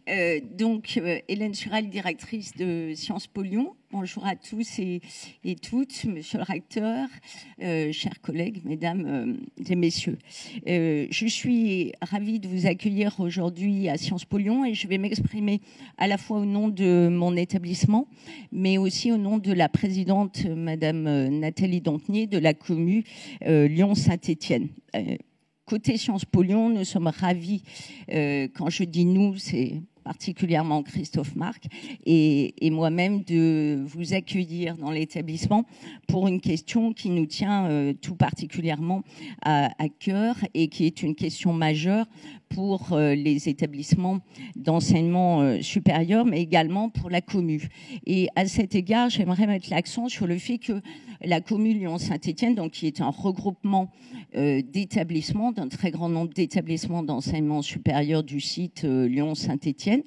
Hélène Surel, directrice de Sciences Po Lyon. Bonjour à tous et toutes, monsieur le recteur, chers collègues, mesdames et messieurs. Je suis ravie de vous accueillir aujourd'hui à Sciences Po Lyon et je vais m'exprimer à la fois au nom de mon établissement, mais aussi au nom de la présidente, madame Nathalie Dompnier, de la commu Lyon-Saint-Étienne. Côté Sciences Po Lyon, nous sommes ravis, quand je dis nous, c'est particulièrement Christophe Marc et moi-même, de vous accueillir dans l'établissement pour une question qui nous tient tout particulièrement à cœur et qui est une question majeure pour les établissements d'enseignement supérieur, mais également pour la commu. Et à cet égard, j'aimerais mettre l'accent sur le fait que la commu Lyon-Saint-Étienne, donc qui est un regroupement d'établissements, d'un très grand nombre d'établissements d'enseignement supérieur du site Lyon-Saint-Étienne,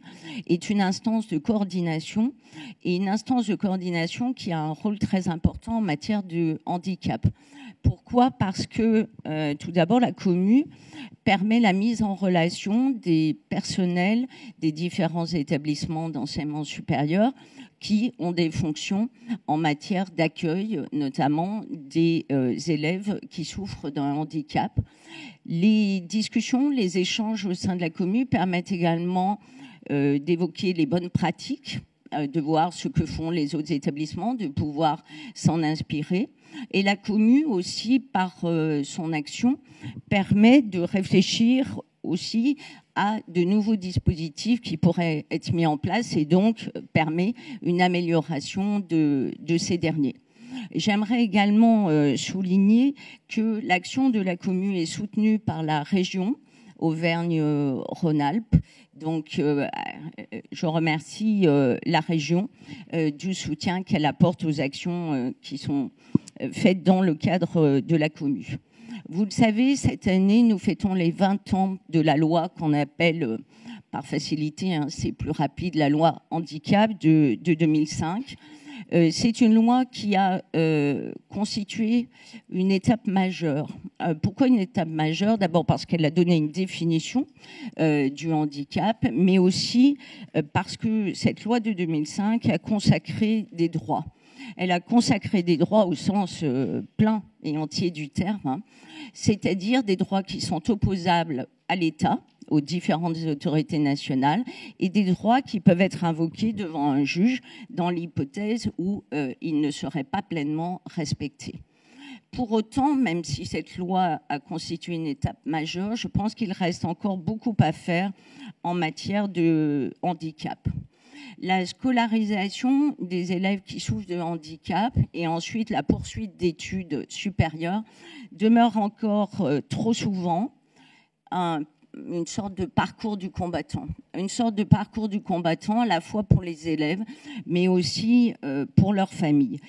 est une instance de coordination, et une instance de coordination qui a un rôle très important en matière de handicap. Pourquoi ? Parce que, tout d'abord, la commu permet la mise en relation des personnels des différents établissements d'enseignement supérieur qui ont des fonctions en matière d'accueil, notamment des élèves qui souffrent d'un handicap. Les discussions, les échanges au sein de la commu permettent également d'évoquer les bonnes pratiques, de voir ce que font les autres établissements, de pouvoir s'en inspirer. Et la commu aussi, par son action, permet de réfléchir aussi à de nouveaux dispositifs qui pourraient être mis en place et donc permet une amélioration de ces derniers. J'aimerais également souligner que l'action de la commu est soutenue par la région Auvergne-Rhône-Alpes. Donc, je remercie la région du soutien qu'elle apporte aux actions qui sont faites dans le cadre de la commu. Vous le savez, cette année, nous fêtons les 20 ans de la loi qu'on appelle, par facilité, c'est plus rapide, la loi handicap de 2005. C'est une loi qui a constitué une étape majeure. Pourquoi une étape majeure ? D'abord parce qu'elle a donné une définition du handicap, mais aussi parce que cette loi de 2005 a consacré des droits. Elle a consacré des droits au sens plein et entier du terme, c'est-à-dire des droits qui sont opposables à l'État, aux différentes autorités nationales, et des droits qui peuvent être invoqués devant un juge dans l'hypothèse où ils ne seraient pas pleinement respectés. Pour autant, même si cette loi a constitué une étape majeure, je pense qu'il reste encore beaucoup à faire en matière de handicap. La scolarisation des élèves qui souffrent de handicap et ensuite la poursuite d'études supérieures demeure encore trop souvent une sorte de parcours du combattant. Une sorte de parcours du combattant à la fois pour les élèves, mais aussi pour leurs familles.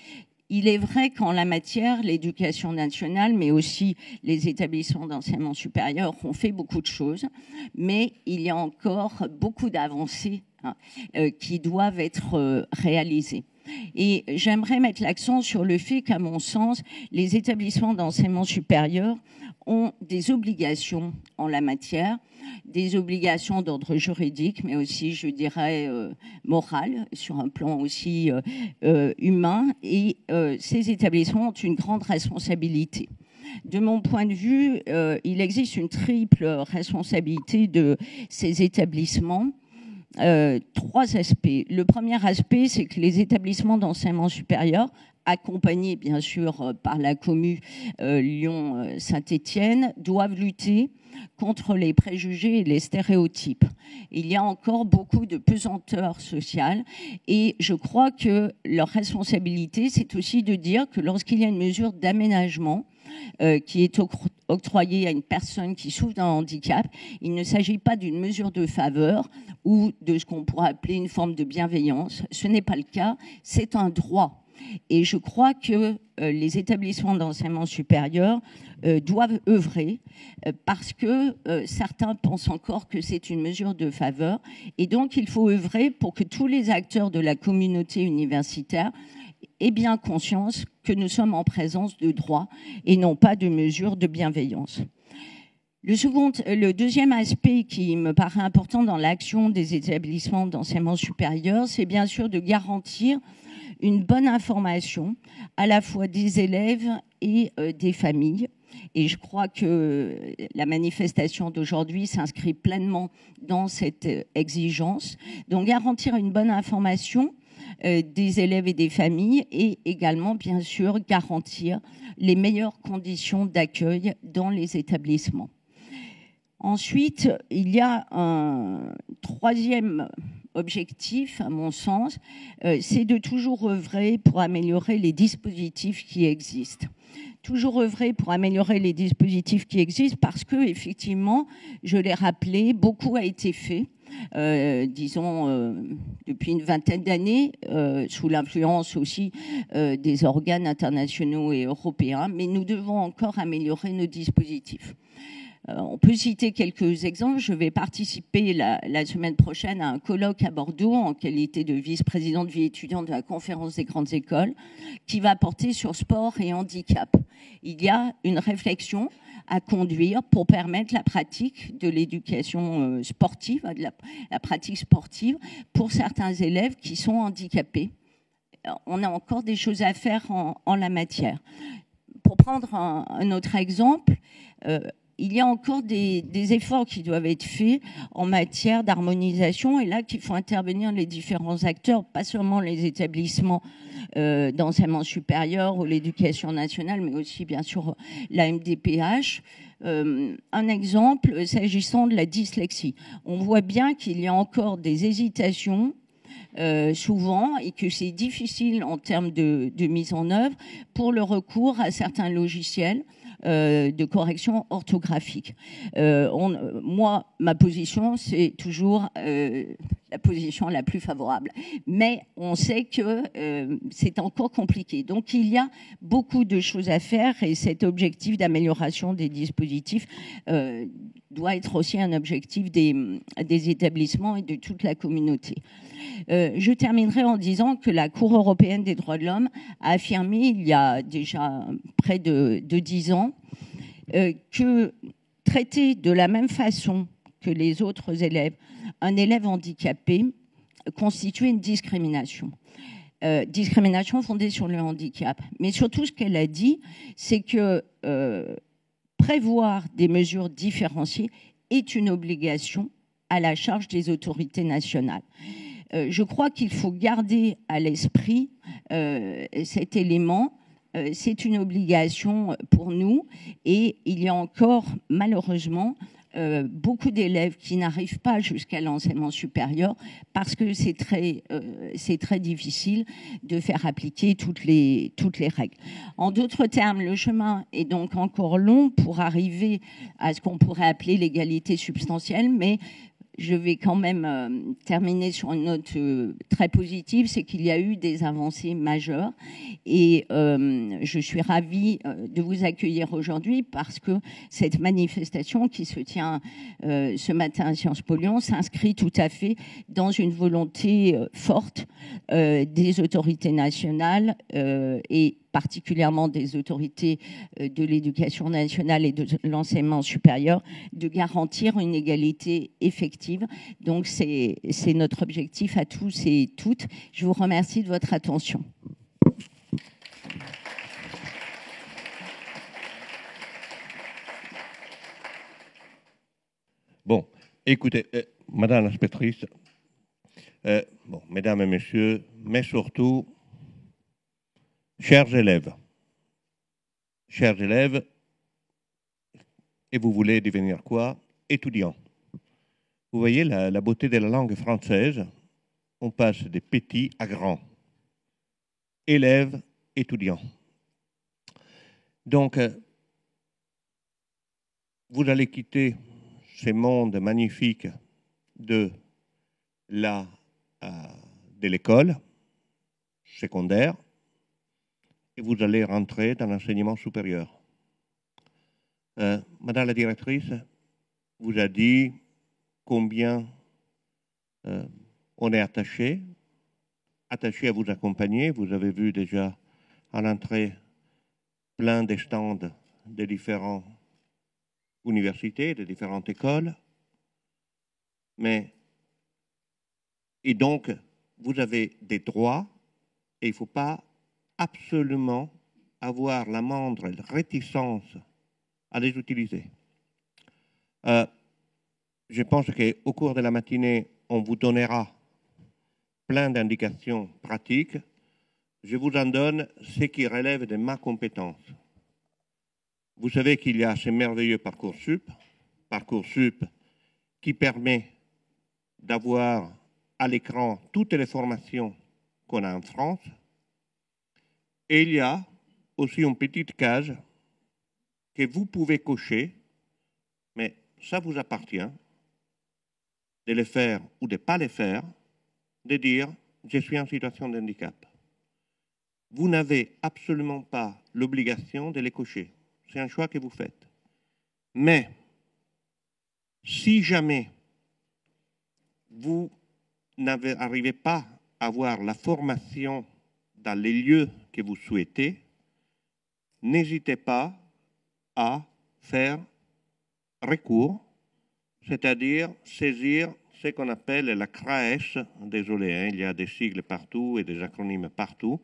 Il est vrai qu'en la matière, l'éducation nationale, mais aussi les établissements d'enseignement supérieur ont fait beaucoup de choses, mais il y a encore beaucoup d'avancées qui doivent être réalisées. Et j'aimerais mettre l'accent sur le fait qu'à mon sens, les établissements d'enseignement supérieur ont des obligations en la matière, des obligations d'ordre juridique, mais aussi, je dirais, morales, sur un plan aussi humain. Et ces établissements ont une grande responsabilité. De mon point de vue, il existe une triple responsabilité de ces établissements. Trois aspects. Le premier aspect, c'est que les établissements d'enseignement supérieur, accompagnés bien sûr par la commu Lyon-Saint-Étienne, doivent lutter contre les préjugés et les stéréotypes. Il y a encore beaucoup de pesanteur sociale et je crois que leur responsabilité, c'est aussi de dire que lorsqu'il y a une mesure d'aménagement qui est octroyée à une personne qui souffre d'un handicap, il ne s'agit pas d'une mesure de faveur ou de ce qu'on pourrait appeler une forme de bienveillance. Ce n'est pas le cas, c'est un droit. Et je crois que les établissements d'enseignement supérieur doivent œuvrer parce que certains pensent encore que c'est une mesure de faveur. Et donc, il faut œuvrer pour que tous les acteurs de la communauté universitaire aient bien conscience que nous sommes en présence de droits et non pas de mesures de bienveillance. Le deuxième aspect qui me paraît important dans l'action des établissements d'enseignement supérieur, c'est bien sûr de garantir une bonne information à la fois des élèves et des familles. Et je crois que la manifestation d'aujourd'hui s'inscrit pleinement dans cette exigence. Donc garantir une bonne information des élèves et des familles et également, bien sûr, garantir les meilleures conditions d'accueil dans les établissements. Ensuite, il y a un troisième objectif, à mon sens, c'est de toujours œuvrer pour améliorer les dispositifs qui existent. Toujours œuvrer pour améliorer les dispositifs qui existent parce que, effectivement, je l'ai rappelé, beaucoup a été fait. Depuis une vingtaine d'années, sous l'influence aussi des organes internationaux et européens, mais nous devons encore améliorer nos dispositifs. On peut citer quelques exemples. Je vais participer la semaine prochaine à un colloque à Bordeaux en qualité de vice-présidente vie étudiante de la conférence des grandes écoles qui va porter sur sport et handicap. Il y a une réflexion à conduire pour permettre la pratique de l'éducation sportive, de la pratique sportive pour certains élèves qui sont handicapés. On a encore des choses à faire en la matière. Pour prendre un autre exemple, il y a encore des efforts qui doivent être faits en matière d'harmonisation et là qu'il faut intervenir les différents acteurs, pas seulement les établissements d'enseignement supérieur ou l'éducation nationale, mais aussi bien sûr la MDPH. Un exemple s'agissant de la dyslexie. On voit bien qu'il y a encore des hésitations souvent et que c'est difficile en termes de mise en œuvre pour le recours à certains logiciels de correction orthographique. Moi, ma position, c'est toujours la position la plus favorable. Mais on sait que c'est encore compliqué. Donc, il y a beaucoup de choses à faire et cet objectif d'amélioration des dispositifs doit être aussi un objectif des établissements et de toute la communauté. Je terminerai en disant que la Cour européenne des droits de l'homme a affirmé il y a déjà près de 10 ans que traiter de la même façon que les autres élèves un élève handicapé constituait une discrimination. Discrimination fondée sur le handicap. Mais surtout, ce qu'elle a dit, c'est que prévoir des mesures différenciées est une obligation à la charge des autorités nationales. Je crois qu'il faut garder à l'esprit cet élément. C'est une obligation pour nous et il y a encore malheureusement beaucoup d'élèves qui n'arrivent pas jusqu'à l'enseignement supérieur parce que c'est très difficile de faire appliquer toutes les règles. En d'autres termes, le chemin est donc encore long pour arriver à ce qu'on pourrait appeler l'égalité substantielle, mais je vais quand même terminer sur une note très positive, c'est qu'il y a eu des avancées majeures et je suis ravie de vous accueillir aujourd'hui parce que cette manifestation qui se tient ce matin à Sciences Po Lyon s'inscrit tout à fait dans une volonté forte des autorités nationales et particulièrement des autorités de l'éducation nationale et de l'enseignement supérieur, de garantir une égalité effective. Donc, c'est notre objectif à tous et toutes. Je vous remercie de votre attention. Bon, écoutez, Madame l'inspectrice, Mesdames et Messieurs, mais surtout, chers élèves, et vous voulez devenir quoi? Étudiants. Vous voyez la beauté de la langue française, on passe des petits à grands. Élèves, étudiants. Donc, vous allez quitter ce monde magnifique de l'école secondaire et vous allez rentrer dans l'enseignement supérieur. Madame la directrice vous a dit combien on est attaché à vous accompagner. Vous avez vu déjà à l'entrée plein de stands des différents universités, de différentes écoles. Et donc, vous avez des droits et il ne faut pas absolument avoir la moindre réticence à les utiliser. Je pense qu'au cours de la matinée, on vous donnera plein d'indications pratiques. Je vous en donne ce qui relève de ma compétence. Vous savez qu'il y a ce merveilleux Parcoursup qui permet d'avoir à l'écran toutes les formations qu'on a en France. Et il y a aussi une petite case que vous pouvez cocher, mais ça vous appartient de les faire ou de ne pas les faire, de dire « je suis en situation de handicap ». Vous n'avez absolument pas l'obligation de les cocher. C'est un choix que vous faites. Mais si jamais vous n'arrivez pas à avoir la formation dans les lieux que vous souhaitez, n'hésitez pas à faire recours, c'est-à-dire saisir ce qu'on appelle la CRAES. Désolé, hein, il y a des sigles partout et des acronymes partout.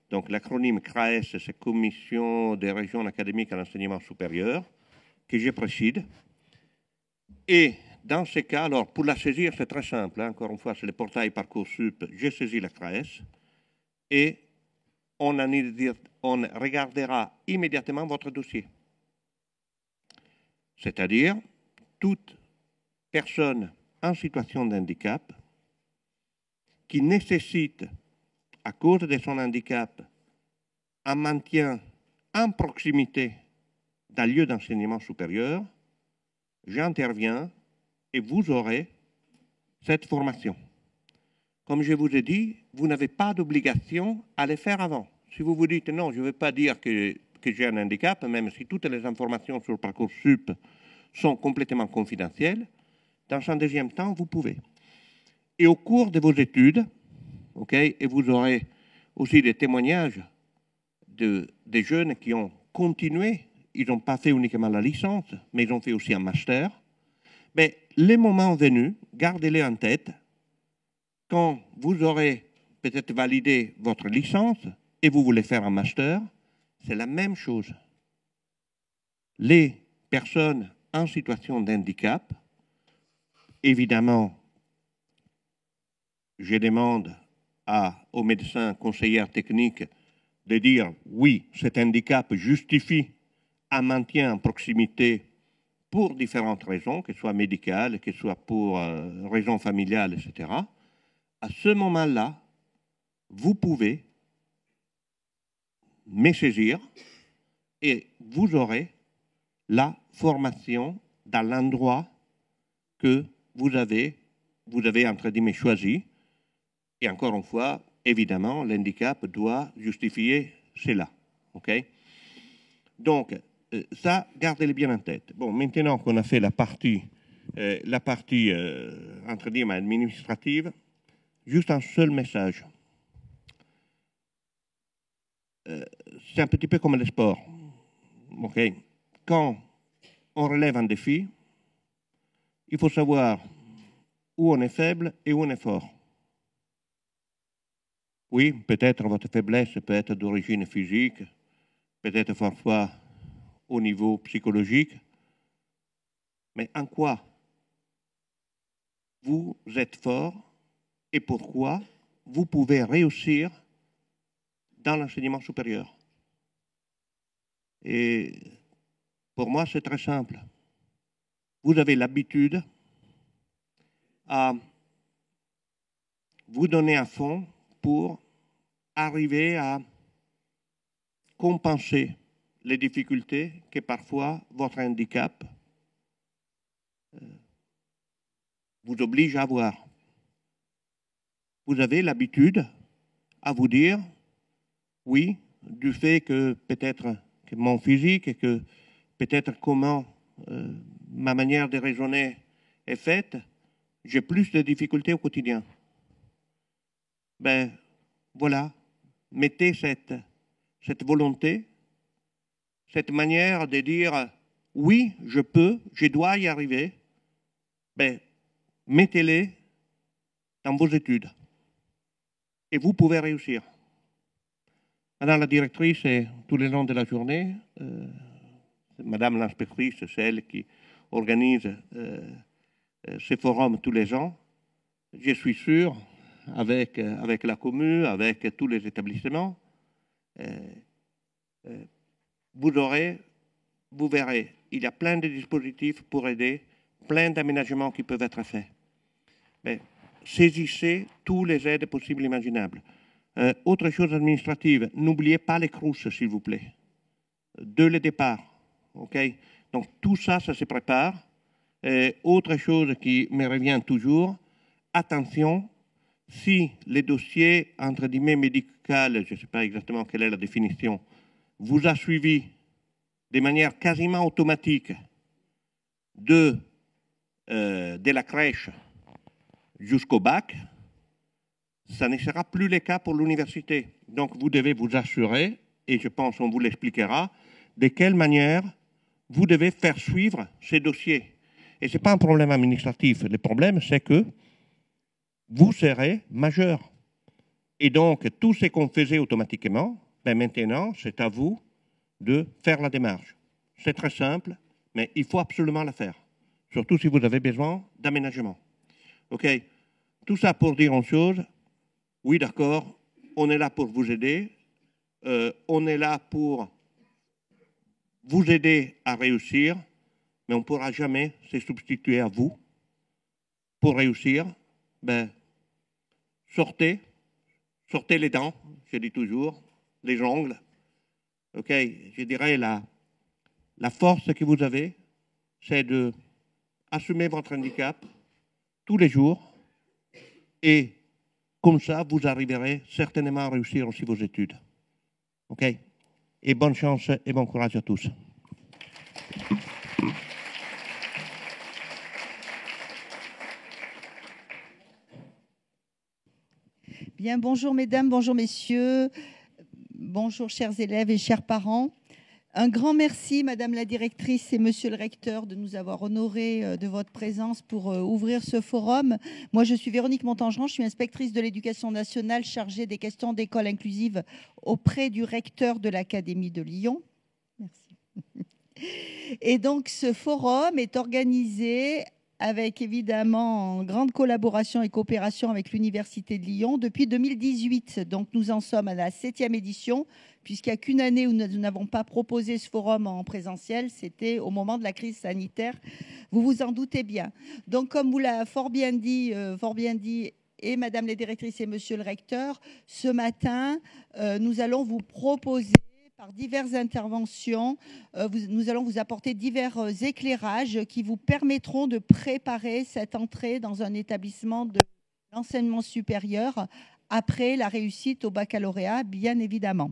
Donc l'acronyme CRAES, c'est Commission des régions académiques à l'enseignement supérieur, que je préside. Et dans ce cas, alors pour la saisir, c'est très simple. Hein, encore une fois, c'est le portail Parcoursup. J'ai saisi la CRAES et on regardera immédiatement votre dossier. C'est-à-dire toute personne en situation de handicap qui nécessite, à cause de son handicap, un maintien en proximité d'un lieu d'enseignement supérieur, j'interviens et vous aurez cette formation. Comme je vous ai dit, vous n'avez pas d'obligation à les faire avant. Si vous vous dites non, je ne veux pas dire que j'ai un handicap, même si toutes les informations sur Parcoursup sont complètement confidentielles, dans un deuxième temps, vous pouvez. Et au cours de vos études, et vous aurez aussi des témoignages des jeunes qui ont continué, ils n'ont pas fait uniquement la licence, mais ils ont fait aussi un master. Mais les moments venus, gardez-les en tête, quand vous aurez peut-être validé votre licence et vous voulez faire un master, c'est la même chose. Les personnes en situation de handicap, évidemment, je demande aux médecins conseillers techniques de dire oui, cet handicap justifie un maintien en proximité pour différentes raisons, que ce soit médicales, que ce soit pour raisons familiales, etc. À ce moment-là, vous pouvez me saisir et vous aurez la formation dans l'endroit que vous avez entre guillemets choisi. Et encore une fois, évidemment, l'handicap doit justifier cela. Okay? Donc, ça, gardez-le bien en tête. Bon, maintenant qu'on a fait la partie entre guillemets, administrative, juste un seul message. C'est un petit peu comme le sport. Okay? Quand on relève un défi, il faut savoir où on est faible et où on est fort. Oui, peut-être votre faiblesse peut être d'origine physique, peut-être parfois au niveau psychologique, mais en quoi vous êtes fort et pourquoi vous pouvez réussir dans l'enseignement supérieur. Et pour moi, c'est très simple. Vous avez l'habitude à vous donner à fond pour arriver à compenser les difficultés que parfois votre handicap vous oblige à avoir. Vous avez l'habitude à vous dire, oui, du fait que peut-être que mon physique et que peut-être comment ma manière de raisonner est faite, j'ai plus de difficultés au quotidien. Ben voilà, mettez cette volonté, cette manière de dire oui, je peux, je dois y arriver, ben, mettez-les dans vos études. Et vous pouvez réussir. Madame la directrice, tous les long de la journée, Madame l'inspectrice, c'est elle qui organise ces forums tous les ans. Je suis sûr, avec la commune, avec tous les établissements, vous verrez, il y a plein de dispositifs pour aider, plein d'aménagements qui peuvent être faits. Mais saisissez tous les aides possibles et imaginables. Autre chose administrative, n'oubliez pas les CROUS, s'il vous plaît. Dès le départ. Okay? Donc tout ça, ça se prépare. Autre chose qui me revient toujours, attention, si les dossiers, entre guillemets, médical, je ne sais pas exactement quelle est la définition, vous a suivi de manière quasiment automatique de la crèche jusqu'au bac, ça ne sera plus le cas pour l'université. Donc vous devez vous assurer, et je pense qu'on vous l'expliquera, de quelle manière vous devez faire suivre ces dossiers. Et ce n'est pas un problème administratif. Le problème, c'est que vous serez majeur. Et donc, tout ce qu'on faisait automatiquement, ben maintenant, c'est à vous de faire la démarche. C'est très simple, mais il faut absolument la faire. Surtout si vous avez besoin d'aménagement. OK? Tout ça pour dire une chose. Oui, d'accord, on est là pour vous aider. On est là pour vous aider à réussir, mais on ne pourra jamais se substituer à vous. Pour réussir, ben, sortez les dents, je dis toujours, les ongles. OK, je dirais la force que vous avez, c'est d'assumer votre handicap tous les jours et comme ça, vous arriverez certainement à réussir aussi vos études. OK? Et bonne chance et bon courage à tous. Bien, bonjour mesdames, bonjour messieurs, bonjour chers élèves et chers parents. Un grand merci, Madame la directrice et Monsieur le recteur, de nous avoir honorés de votre présence pour ouvrir ce forum. Moi, je suis Véronique Montangeron, je suis inspectrice de l'éducation nationale chargée des questions d'école inclusive auprès du recteur de l'Académie de Lyon. Merci. Et donc, ce forum est organisé avec évidemment en grande collaboration et coopération avec l'Université de Lyon depuis 2018. Donc, nous en sommes à la 7e édition, puisqu'il n'y a qu'une année où nous n'avons pas proposé ce forum en présentiel, c'était au moment de la crise sanitaire. Vous vous en doutez bien. Donc, comme vous l'avez fort bien dit, et Madame la directrice et Monsieur le recteur, ce matin, nous allons vous proposer par diverses interventions, nous allons vous apporter divers éclairages qui vous permettront de préparer cette entrée dans un établissement de l'enseignement supérieur après la réussite au baccalauréat, bien évidemment.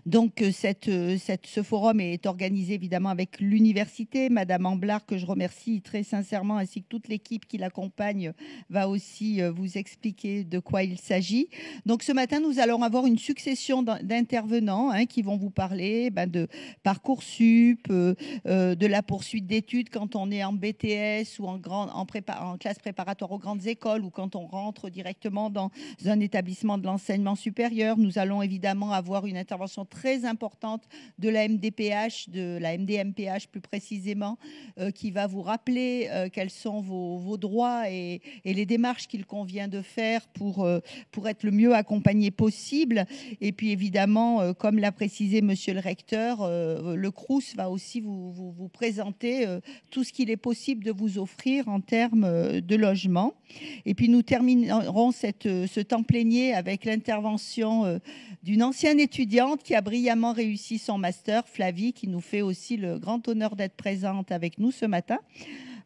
Donc, ce forum est organisé évidemment avec l'université. Madame Amblard, que je remercie très sincèrement, ainsi que toute l'équipe qui l'accompagne, va aussi vous expliquer de quoi il s'agit. Donc, ce matin, nous allons avoir une succession d'intervenants qui vont vous parler de Parcoursup, de la poursuite d'études quand on est en BTS ou en classe préparatoire aux grandes écoles ou quand on rentre directement dans un établissement de l'enseignement supérieur. Nous allons évidemment avoir une intervention très importante de la MDPH, de la MDMPH plus précisément, qui va vous rappeler quels sont vos droits et les démarches qu'il convient de faire pour être le mieux accompagné possible. Et puis évidemment, comme l'a précisé Monsieur le recteur, le CROUS va aussi vous présenter tout ce qu'il est possible de vous offrir en termes de logement. Et puis nous terminerons ce temps plénier avec l'intervention d'une ancienne étudiante qui a brillamment réussi son master, Flavie, qui nous fait aussi le grand honneur d'être présente avec nous ce matin.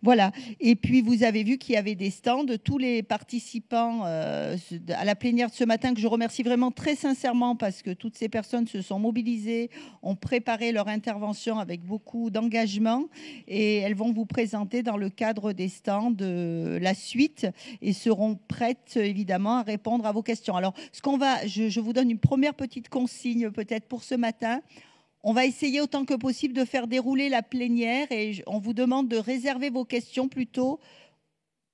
Voilà. Et puis, vous avez vu qu'il y avait des stands de tous les participants à la plénière de ce matin, que je remercie vraiment très sincèrement parce que toutes ces personnes se sont mobilisées, ont préparé leur intervention avec beaucoup d'engagement et elles vont vous présenter dans le cadre des stands la suite et seront prêtes évidemment à répondre à vos questions. Alors, je vous donne une première petite consigne peut-être pour ce matin. On va essayer autant que possible de faire dérouler la plénière et on vous demande de réserver vos questions plutôt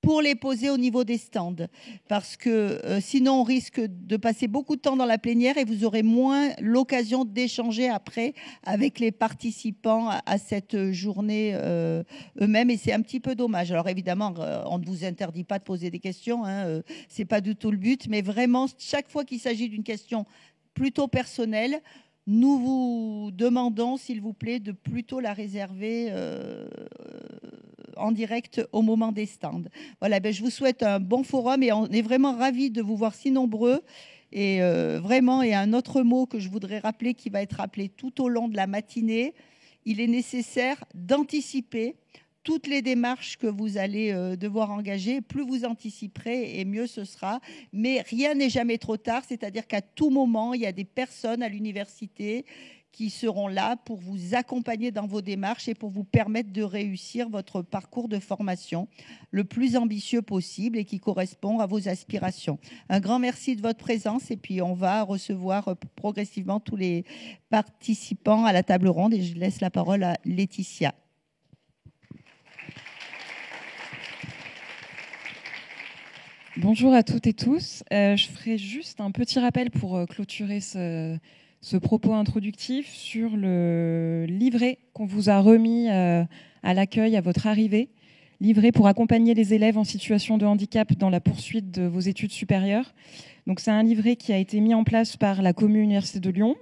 pour les poser au niveau des stands. Parce que sinon, on risque de passer beaucoup de temps dans la plénière et vous aurez moins l'occasion d'échanger après avec les participants à cette journée eux-mêmes. Et c'est un petit peu dommage. Alors évidemment, on ne vous interdit pas de poser des questions. Ce n'est pas du tout le but. Mais vraiment, chaque fois qu'il s'agit d'une question plutôt personnelle, nous vous demandons, s'il vous plaît, de plutôt la réserver en direct au moment des stands. Voilà, je vous souhaite un bon forum et on est vraiment ravis de vous voir si nombreux. Et vraiment, il y a un autre mot que je voudrais rappeler qui va être rappelé tout au long de la matinée. Il est nécessaire d'anticiper toutes les démarches que vous allez devoir engager. Plus vous anticiperez et mieux ce sera. Mais rien n'est jamais trop tard, c'est-à-dire qu'à tout moment, il y a des personnes à l'université qui seront là pour vous accompagner dans vos démarches et pour vous permettre de réussir votre parcours de formation le plus ambitieux possible et qui correspond à vos aspirations. Un grand merci de votre présence et puis on va recevoir progressivement tous les participants à la table ronde et je laisse la parole à Laetitia. Bonjour à toutes et tous. Je ferai juste un petit rappel pour clôturer ce propos introductif sur le livret qu'on vous a remis à l'accueil à votre arrivée. Livret pour accompagner les élèves en situation de handicap dans la poursuite de vos études supérieures. Donc, c'est un livret qui a été mis en place par la commune Université de Lyon.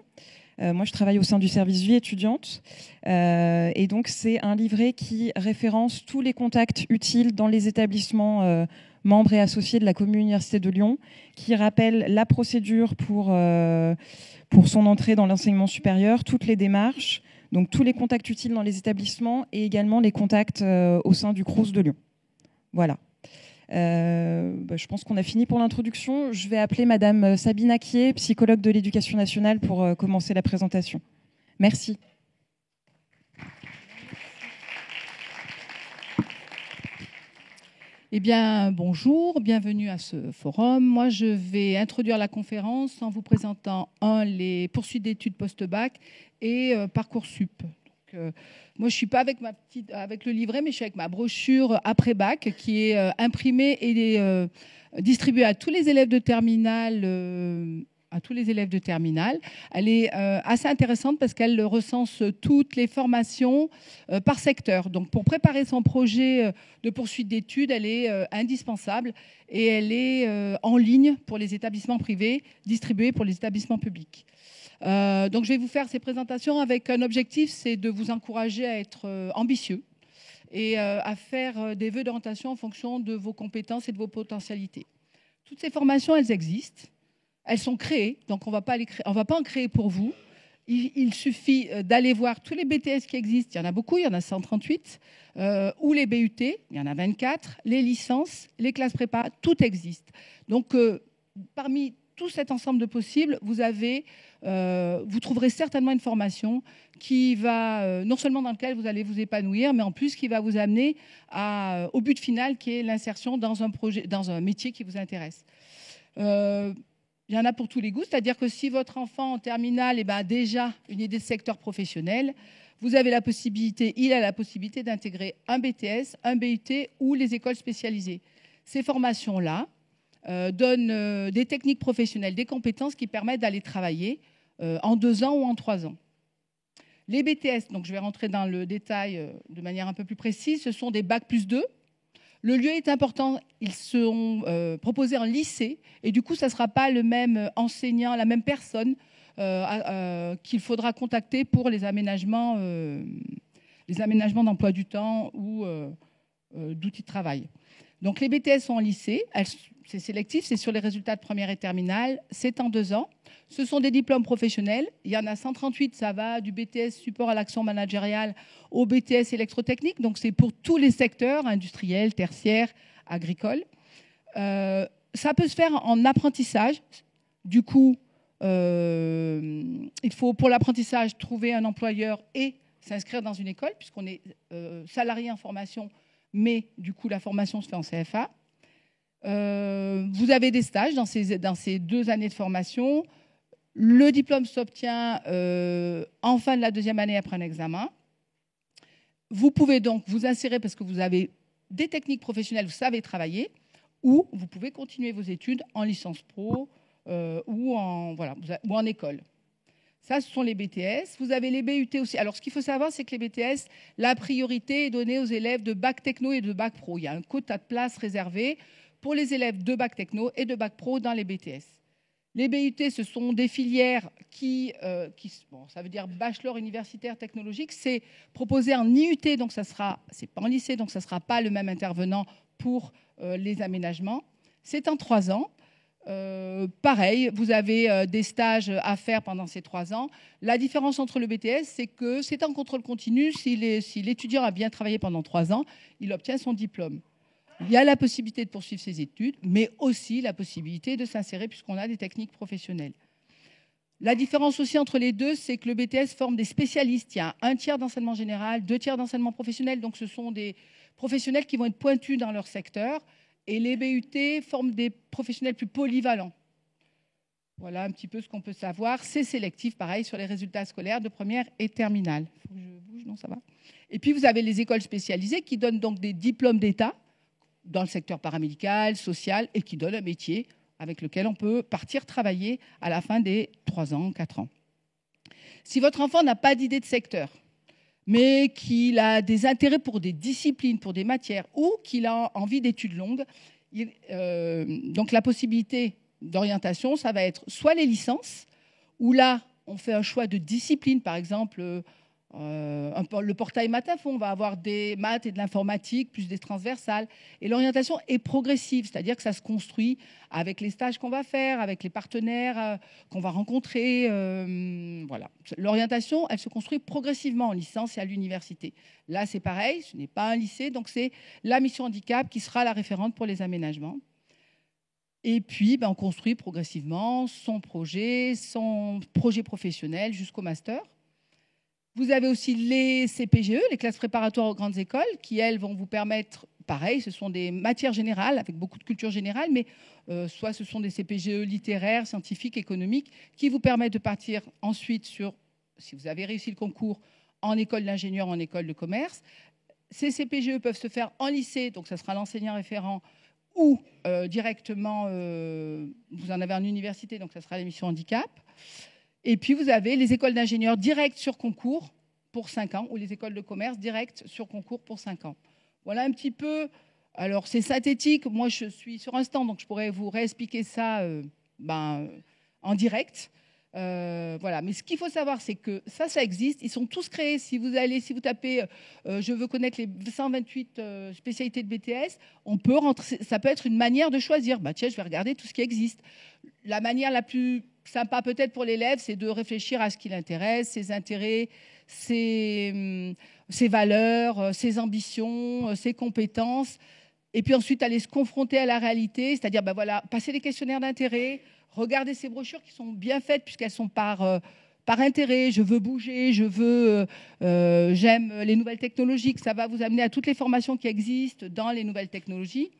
Moi, je travaille au sein du service vie étudiante. Et donc, c'est un livret qui référence tous les contacts utiles dans les établissements membres et associés de la commune Université de Lyon, qui rappelle la procédure pour son entrée dans l'enseignement supérieur, toutes les démarches, donc tous les contacts utiles dans les établissements et également les contacts au sein du Crous de Lyon. Voilà. Je pense qu'on a fini pour l'introduction. Je vais appeler Madame Sabine Acquier, psychologue de l'Éducation nationale, pour commencer la présentation. Merci. Eh bien, bonjour, bienvenue à ce forum. Moi, je vais introduire la conférence en vous présentant les poursuites d'études post-bac et Parcoursup. Donc, moi, je ne suis pas avec le livret, mais je suis avec ma brochure après-bac qui est imprimée et distribuée à tous les élèves de terminale. Elle est assez intéressante parce qu'elle recense toutes les formations par secteur. Donc, pour préparer son projet de poursuite d'études, elle est indispensable et elle est en ligne pour les établissements privés, distribuée pour les établissements publics. Donc, je vais vous faire ces présentations avec un objectif, c'est de vous encourager à être ambitieux et à faire des vœux d'orientation en fonction de vos compétences et de vos potentialités. Toutes ces formations, elles existent. Elles sont créées, donc on ne va pas en créer pour vous. Il suffit d'aller voir tous les BTS qui existent. Il y en a beaucoup, il y en a 138. Ou les BUT, il y en a 24. Les licences, les classes prépa, tout existe. Donc, parmi tout cet ensemble de possibles, vous trouverez certainement une formation qui va, non seulement dans laquelle vous allez vous épanouir, mais en plus qui va vous amener au but final, qui est l'insertion dans un métier qui vous intéresse. Il y en a pour tous les goûts, c'est-à-dire que si votre enfant en terminale a déjà une idée de secteur professionnel, il a la possibilité d'intégrer un BTS, un BUT ou les écoles spécialisées. Ces formations-là donnent des techniques professionnelles, des compétences qui permettent d'aller travailler en 2 ans ou en 3 ans. Les BTS, donc je vais rentrer dans le détail de manière un peu plus précise, ce sont des Bac+2. Le lieu est important, ils seront proposés en lycée et du coup, ça ne sera pas le même enseignant, la même personne qu'il faudra contacter pour les aménagements d'emploi du temps ou d'outils de travail. Donc, les BTS sont en lycée, c'est sélectif, c'est sur les résultats de première et terminale, c'est en 2 ans. Ce sont des diplômes professionnels. Il y en a 138, ça va du BTS support à l'action managériale au BTS électrotechnique. Donc, c'est pour tous les secteurs, industriels, tertiaires, agricoles. Ça peut se faire en apprentissage. Du coup, il faut pour l'apprentissage trouver un employeur et s'inscrire dans une école, puisqu'on est salarié en formation, mais du coup, la formation se fait en CFA. Vous avez des stages dans ces 2 années de formation. Le diplôme s'obtient en fin de la 2e année après un examen. Vous pouvez donc vous insérer parce que vous avez des techniques professionnelles, vous savez travailler, ou vous pouvez continuer vos études en licence pro ou en école. Ça, ce sont les BTS. Vous avez les BUT aussi. Alors, ce qu'il faut savoir, c'est que les BTS, la priorité est donnée aux élèves de bac techno et de bac pro. Il y a un quota de places réservé pour les élèves de bac techno et de bac pro dans les BTS. Les BUT, ce sont des filières ça veut dire bachelor universitaire technologique. C'est proposé en IUT, donc c'est pas en lycée, donc ça ne sera pas le même intervenant pour les aménagements. C'est en 3 ans. Pareil, vous avez des stages à faire pendant ces 3 ans. La différence entre le BTS, c'est que c'est en contrôle continu. Si l'étudiant a bien travaillé pendant 3 ans, il obtient son diplôme. Il y a la possibilité de poursuivre ses études, mais aussi la possibilité de s'insérer puisqu'on a des techniques professionnelles. La différence aussi entre les deux, c'est que le BTS forme des spécialistes. Il y a 1/3 d'enseignement général, 2/3 d'enseignement professionnel. Donc, ce sont des professionnels qui vont être pointus dans leur secteur. Et les BUT forment des professionnels plus polyvalents. Voilà un petit peu ce qu'on peut savoir. C'est sélectif, pareil, sur les résultats scolaires de première et terminale. Il faut que je bouge, non, ça va. Et puis, vous avez les écoles spécialisées qui donnent donc des diplômes d'État dans le secteur paramédical, social, et qui donnent un métier avec lequel on peut partir travailler à la fin des 3 ans, 4 ans. Si votre enfant n'a pas d'idée de secteur, mais qu'il a des intérêts pour des disciplines, pour des matières, ou qu'il a envie d'études longues, donc la possibilité d'orientation, ça va être soit les licences, où là, on fait un choix de discipline, par exemple, le portail maths à fond, on va avoir des maths et de l'informatique, plus des transversales. Et l'orientation est progressive, c'est-à-dire que ça se construit avec les stages qu'on va faire, avec les partenaires qu'on va rencontrer. Voilà. L'orientation, elle se construit progressivement en licence et à l'université. Là, c'est pareil, ce n'est pas un lycée, donc c'est la mission handicap qui sera la référente pour les aménagements. Et puis, on construit progressivement son projet professionnel jusqu'au master. Vous avez aussi les CPGE, les classes préparatoires aux grandes écoles, qui, elles, vont vous permettre, pareil, ce sont des matières générales, avec beaucoup de culture générale, mais soit ce sont des CPGE littéraires, scientifiques, économiques, qui vous permettent de partir ensuite sur, si vous avez réussi le concours, en école d'ingénieur, en école de commerce. Ces CPGE peuvent se faire en lycée, donc ça sera l'enseignant référent, ou directement, vous en avez en université, donc ça sera la mission handicap. Et puis, vous avez les écoles d'ingénieurs directes sur concours pour 5 ans ou les écoles de commerce directes sur concours pour 5 ans. Voilà un petit peu. Alors, c'est synthétique. Moi, je suis sur un stand, donc je pourrais vous réexpliquer ça en direct. Voilà. Mais ce qu'il faut savoir, c'est que ça existe. Ils sont tous créés. Si vous tapez je veux connaître les 128 spécialités de BTS, on peut rentrer. Ça peut être une manière de choisir. Tiens, je vais regarder tout ce qui existe. La manière la plus sympa peut-être pour l'élève, c'est de réfléchir à ce qui l'intéresse, ses intérêts, ses valeurs, ses ambitions, ses compétences, et puis ensuite aller se confronter à la réalité, c'est-à-dire passer les questionnaires d'intérêt, regarder ces brochures qui sont bien faites puisqu'elles sont par intérêt. Je veux bouger, j'aime les nouvelles technologies, que ça va vous amener à toutes les formations qui existent dans les nouvelles technologies.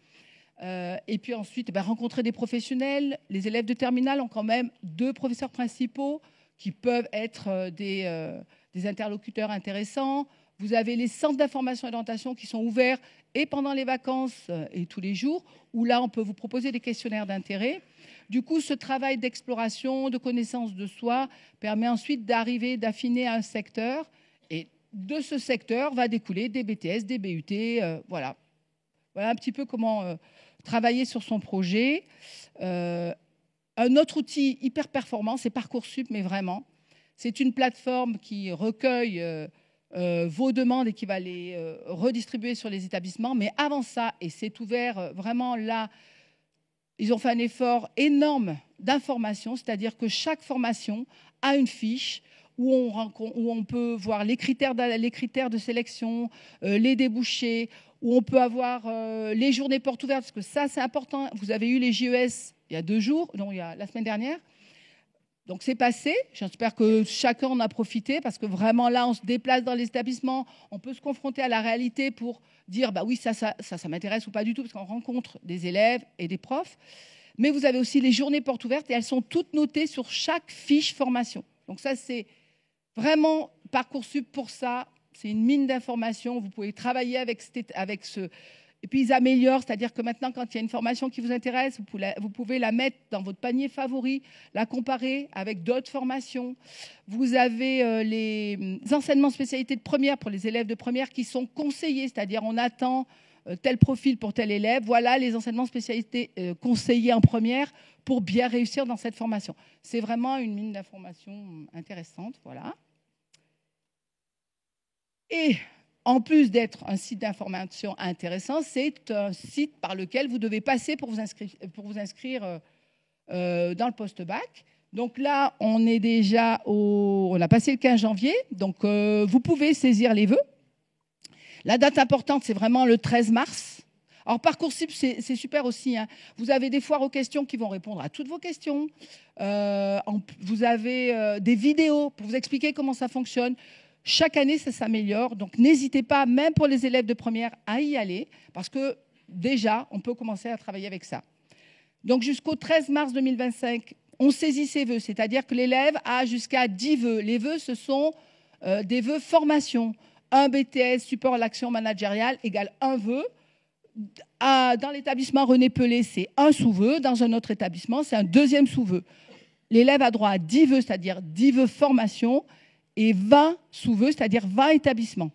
Et puis ensuite, rencontrer des professionnels. Les élèves de terminale ont quand même 2 professeurs principaux qui peuvent être des interlocuteurs intéressants. Vous avez les centres d'information et d'orientation qui sont ouverts et pendant les vacances et tous les jours, où là, on peut vous proposer des questionnaires d'intérêt. Du coup, ce travail d'exploration, de connaissance de soi permet ensuite d'affiner un secteur. Et de ce secteur va découler des BTS, des BUT, voilà. Voilà un petit peu comment travailler sur son projet. Un autre outil hyper performant, c'est Parcoursup, mais vraiment. C'est une plateforme qui recueille vos demandes et qui va les redistribuer sur les établissements. Mais avant ça, et c'est ouvert vraiment là, ils ont fait un effort énorme d'information, c'est-à-dire que chaque formation a une fiche où on peut voir les critères de sélection, les débouchés, où on peut avoir les journées portes ouvertes, parce que ça, c'est important. Vous avez eu les JES il y a 2 jours, non, il y a la semaine dernière. Donc, c'est passé. J'espère que chacun en a profité, parce que vraiment, là, on se déplace dans les établissements, on peut se confronter à la réalité pour dire, oui, ça m'intéresse ou pas du tout, parce qu'on rencontre des élèves et des profs. Mais vous avez aussi les journées portes ouvertes et elles sont toutes notées sur chaque fiche formation. Donc ça, c'est vraiment Parcoursup pour ça. C'est une mine d'informations. Vous pouvez travailler avec ce... Et puis ils améliorent, c'est-à-dire que maintenant, quand il y a une formation qui vous intéresse, vous pouvez la mettre dans votre panier favori, la comparer avec d'autres formations. Vous avez les enseignements spécialités de première pour les élèves de première qui sont conseillés, c'est-à-dire on attend tel profil pour tel élève. Voilà les enseignements spécialités conseillés en première pour bien réussir dans cette formation. C'est vraiment une mine d'informations intéressante. Voilà. Et en plus d'être un site d'information intéressant, c'est un site par lequel vous devez passer pour vous inscrire dans le post-bac. Donc là, on est déjà on a passé le 15 janvier, donc vous pouvez saisir les vœux. La date importante, c'est vraiment le 13 mars. Alors Parcoursup, c'est super aussi, hein. Vous avez des foires aux questions qui vont répondre à toutes vos questions. Vous avez des vidéos pour vous expliquer comment ça fonctionne. Chaque année, ça s'améliore. Donc, n'hésitez pas, même pour les élèves de première, à y aller, parce que déjà, on peut commencer à travailler avec ça. Donc, jusqu'au 13 mars 2025, on saisit ses vœux, c'est-à-dire que l'élève a jusqu'à 10 vœux. Les vœux, ce sont des vœux formation. Un BTS, support à l'action managériale, égale un vœu. Dans l'établissement René Pelé, c'est un sous-vœu. Dans un autre établissement, c'est un deuxième sous-vœu. L'élève a droit à 10 vœux, c'est-à-dire 10 vœux formation, et 20 sous-vœux, c'est-à-dire 20 établissements.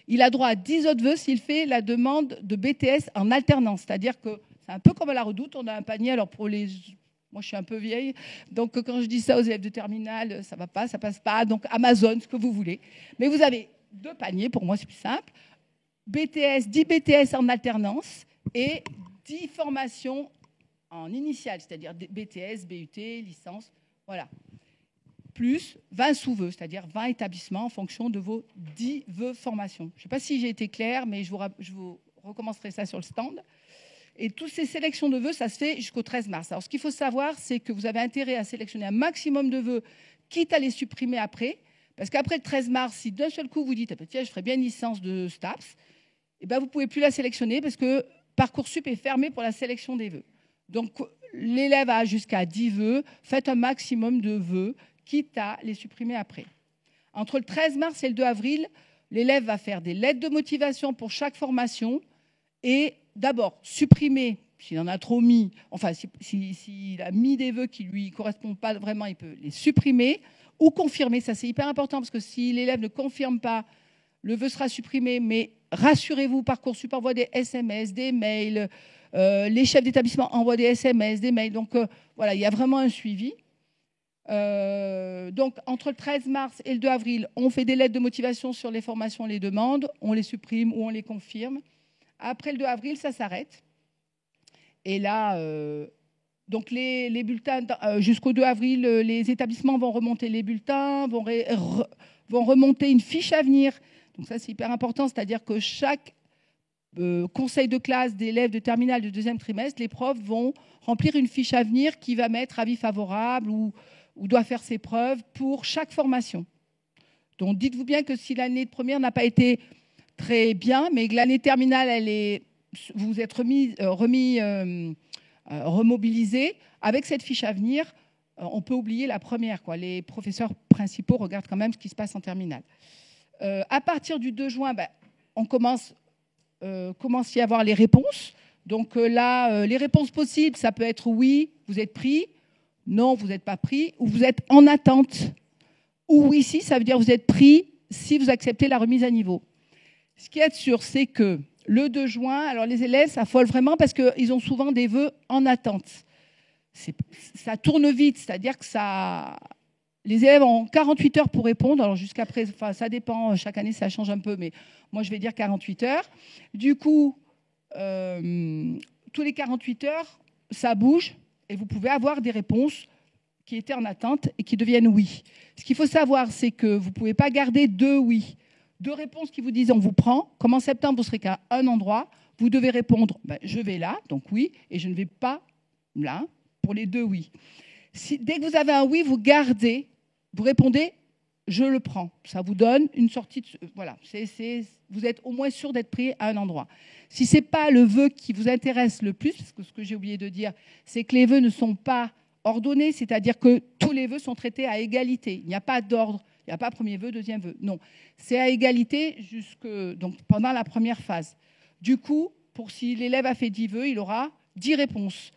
Il a droit à 10 autres vœux s'il fait la demande de BTS en alternance, c'est-à-dire que c'est un peu comme à la Redoute, on a un panier, alors pour les... Moi, je suis un peu vieille, donc quand je dis ça aux élèves de terminale, ça ne va pas, ça ne passe pas, donc Amazon, ce que vous voulez. Mais vous avez 2 paniers, pour moi c'est plus simple, BTS, 10 BTS en alternance et 10 formations en initiale, c'est-à-dire BTS, BUT, licence, voilà. Plus 20 sous-vœux, c'est-à-dire 20 établissements en fonction de vos 10 vœux formation. Je ne sais pas si j'ai été claire, mais je vous recommencerai ça sur le stand. Et toutes ces sélections de vœux, ça se fait jusqu'au 13 mars. Alors, ce qu'il faut savoir, c'est que vous avez intérêt à sélectionner un maximum de vœux, quitte à les supprimer après. Parce qu'après le 13 mars, si d'un seul coup vous dites « Tiens, je ferais bien une licence de STAPS », eh ben, vous ne pouvez plus la sélectionner parce que Parcoursup est fermé pour la sélection des vœux. Donc, l'élève a jusqu'à 10 vœux. Faites un maximum de vœux, quitte à les supprimer après. Entre le 13 mars et le 2 avril, l'élève va faire des lettres de motivation pour chaque formation et d'abord supprimer, s'il en a trop mis, enfin s'il a mis des vœux qui ne lui correspondent pas vraiment, il peut les supprimer ou confirmer. Ça, c'est hyper important parce que si l'élève ne confirme pas, le vœu sera supprimé, mais rassurez-vous, Parcoursup envoie des SMS, des mails, les chefs d'établissement envoient des SMS, des mails. Donc voilà, il y a vraiment un suivi. Donc, entre le 13 mars et le 2 avril, on fait des lettres de motivation sur les formations, les demandes, on les supprime ou on les confirme. Après le 2 avril, ça s'arrête. Et là, donc les bulletins, jusqu'au 2 avril, les établissements vont remonter les bulletins, vont remonter une fiche à venir. Donc ça, c'est hyper important, c'est-à-dire que chaque conseil de classe d'élèves de terminale de deuxième trimestre, les profs vont remplir une fiche à venir qui va mettre avis favorable ou doit faire ses preuves pour chaque formation. Donc, dites-vous bien que si l'année de première n'a pas été très bien, mais que l'année terminale, vous vous êtes remobilisé, avec cette fiche à venir, on peut oublier la première, quoi. Les professeurs principaux regardent quand même ce qui se passe en terminale. À partir du 2 juin, on commence à y avoir les réponses. Donc là, les réponses possibles, ça peut être oui, vous êtes pris, non, vous n'êtes pas pris, ou vous êtes en attente. Ou oui, si, ça veut dire vous êtes pris si vous acceptez la remise à niveau. Ce qui est sûr, c'est que le 2 juin, alors les élèves s'affolent vraiment parce qu'ils ont souvent des vœux en attente. Ça tourne vite, c'est-à-dire que les élèves ont 48 heures pour répondre. Alors jusqu'à présent, enfin, ça dépend, chaque année ça change un peu, mais moi je vais dire 48 heures. Du coup, tous les 48 heures, ça bouge et vous pouvez avoir des réponses qui étaient en attente et qui deviennent oui. Ce qu'il faut savoir, c'est que vous ne pouvez pas garder 2 oui. 2 réponses qui vous disent on vous prend. Comme en septembre, vous serez qu'à un endroit, vous devez répondre je vais là, donc oui, et je ne vais pas là, pour les 2 oui. Dès que vous avez un oui, vous répondez je le prends. Ça vous donne une sortie. Voilà, vous êtes au moins sûr d'être pris à un endroit. Si ce n'est pas le vœu qui vous intéresse le plus, parce que ce que j'ai oublié de dire, c'est que les vœux ne sont pas ordonnés, c'est-à-dire que tous les vœux sont traités à égalité. Il n'y a pas d'ordre, il n'y a pas premier vœu, deuxième vœu. Non, c'est à égalité donc pendant la première phase. Du coup, si l'élève a fait 10 vœux, il aura 10 réponses.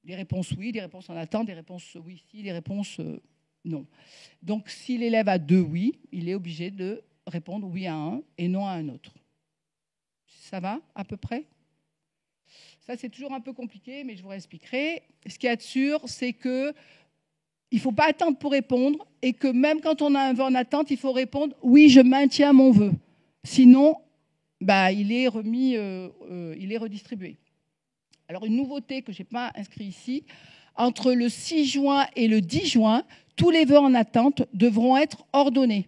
Des réponses oui, des réponses en attente, des réponses oui, si, des réponses non. Donc, si l'élève a 2 oui, il est obligé de répondre oui à un et non à un autre. Ça va à peu près? Ça, c'est toujours un peu compliqué, mais je vous réexpliquerai. Ce qu'il y a de sûr, c'est qu'il ne faut pas attendre pour répondre et que même quand on a un vœu en attente, il faut répondre « oui, je maintiens mon vœu ». Sinon, il est redistribué. Alors, une nouveauté que je n'ai pas inscrite ici, entre le 6 juin et le 10 juin, tous les vœux en attente devront être ordonnés.